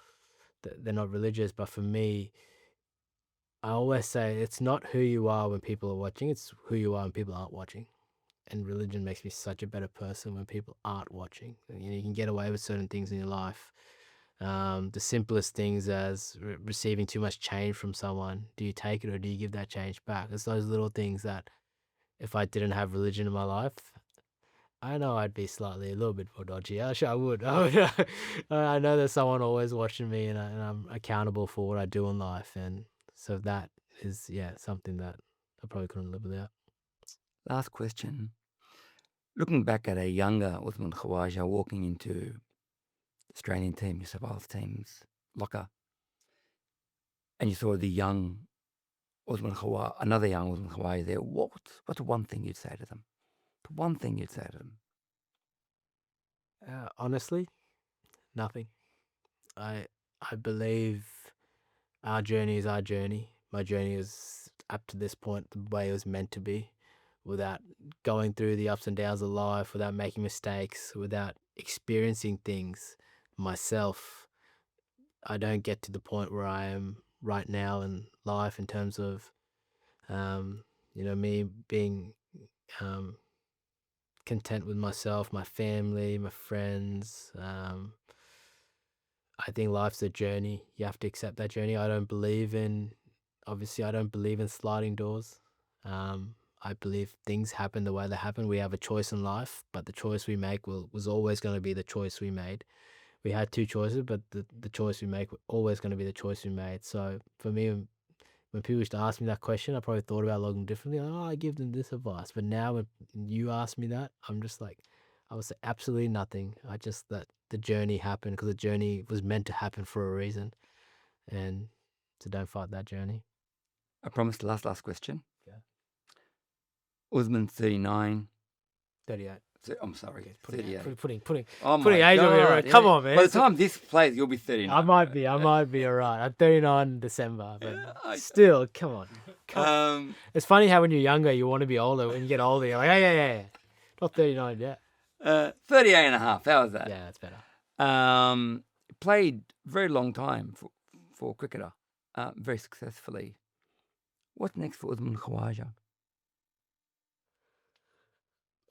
they're not religious. But for me, I always say it's not who you are when people are watching, it's who you are when people aren't watching. And religion makes me such a better person when people aren't watching. You can get away with certain things in your life. The simplest things as receiving too much change from someone. Do you take it or do you give that change back? It's those little things that, if I didn't have religion in my life, I know I'd be a little bit more dodgy. I would. I know there's someone always watching me, and I'm accountable for what I do in life. And so that is, something that I probably couldn't live without. Last question. Looking back at a younger Usman Khawaja walking into Australian team, New South Wales team's locker, and you saw the young Usman Khawaja, another young Usman Khawaja there, what's one thing you'd say to them? The one thing you'd say to them? Honestly, nothing. I I believe our journey is our journey. My journey is up to this point the way it was meant to be, without going through the ups and downs of life, without making mistakes, without experiencing things myself. I don't get to the point where I am right now in life in terms of, me being content with myself, my family, my friends. I think life's a journey. You have to accept that journey. I don't believe in sliding doors. I believe things happen the way they happen. We have a choice in life, but the choice we make was always going to be the choice we made. We had two choices, but the choice we make was always going to be the choice we made. So for me, when people used to ask me that question, I probably thought about it differently. Oh, I give them this advice. But now when you ask me that, I'm just like, I would say absolutely nothing. I just let the journey happen, because the journey was meant to happen for a reason. And so don't fight that journey. I promised the last question. Yeah. Usman 39. 38. I'm sorry, 38. Putting Putting age on me. Right? Come on, man. By the time this plays, you'll be 39. I might be all right. I'm 39 in December, but still, come on. It's funny how when you're younger, you want to be older. When you get older, you're like, yeah. Not 39 yet. 38 and a half. How was that? Yeah, that's better. Played very long time for cricketer, very successfully. What's next for Usman Khawaja?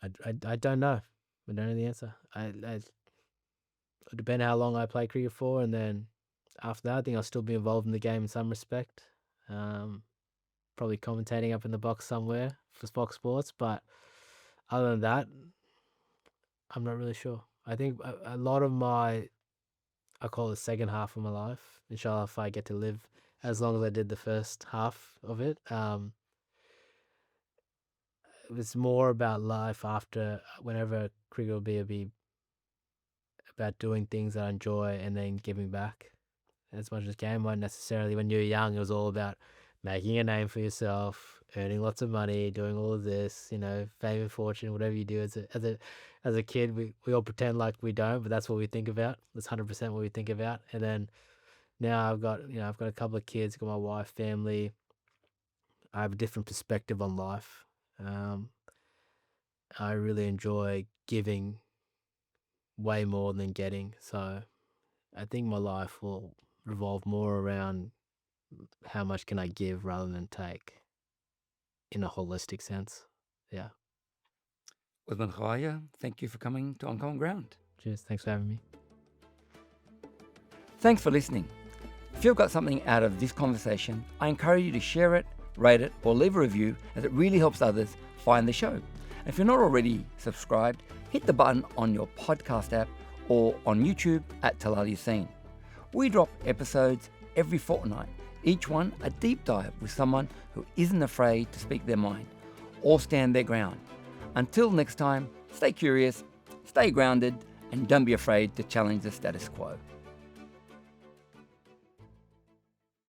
I don't know. I don't know the answer. It depends how long I play cricket for, and then after that, I think I'll still be involved in the game in some respect. Probably commentating up in the box somewhere for Fox Sports, but other than that, I'm not really sure. I think a lot of I call it the second half of my life, inshallah, if I get to live as long as I did the first half of it. It was more about life after, whenever cricket will be about doing things that I enjoy and then giving back as much as game. Not necessarily when you're young, it was all about making a name for yourself, earning lots of money, doing all of this, fame and fortune, whatever you do as a kid. We all pretend like we don't, but that's what we think about. That's 100% what we think about. And then now I've got a couple of kids, got my wife, family. I have a different perspective on life. I really enjoy giving way more than getting. So I think my life will revolve more around how much can I give rather than take, in a holistic sense. Yeah. Usman Khawaja, thank you for coming to Uncommon Ground. Cheers. Thanks for having me. Thanks for listening. If you've got something out of this conversation, I encourage you to share it, rate it, or leave a review, as it really helps others find the show. And if you're not already subscribed, hit the button on your podcast app or on YouTube at Talal Yassine. We drop episodes every fortnight, each one a deep dive with someone who isn't afraid to speak their mind or stand their ground. Until next time, stay curious, stay grounded, and don't be afraid to challenge the status quo.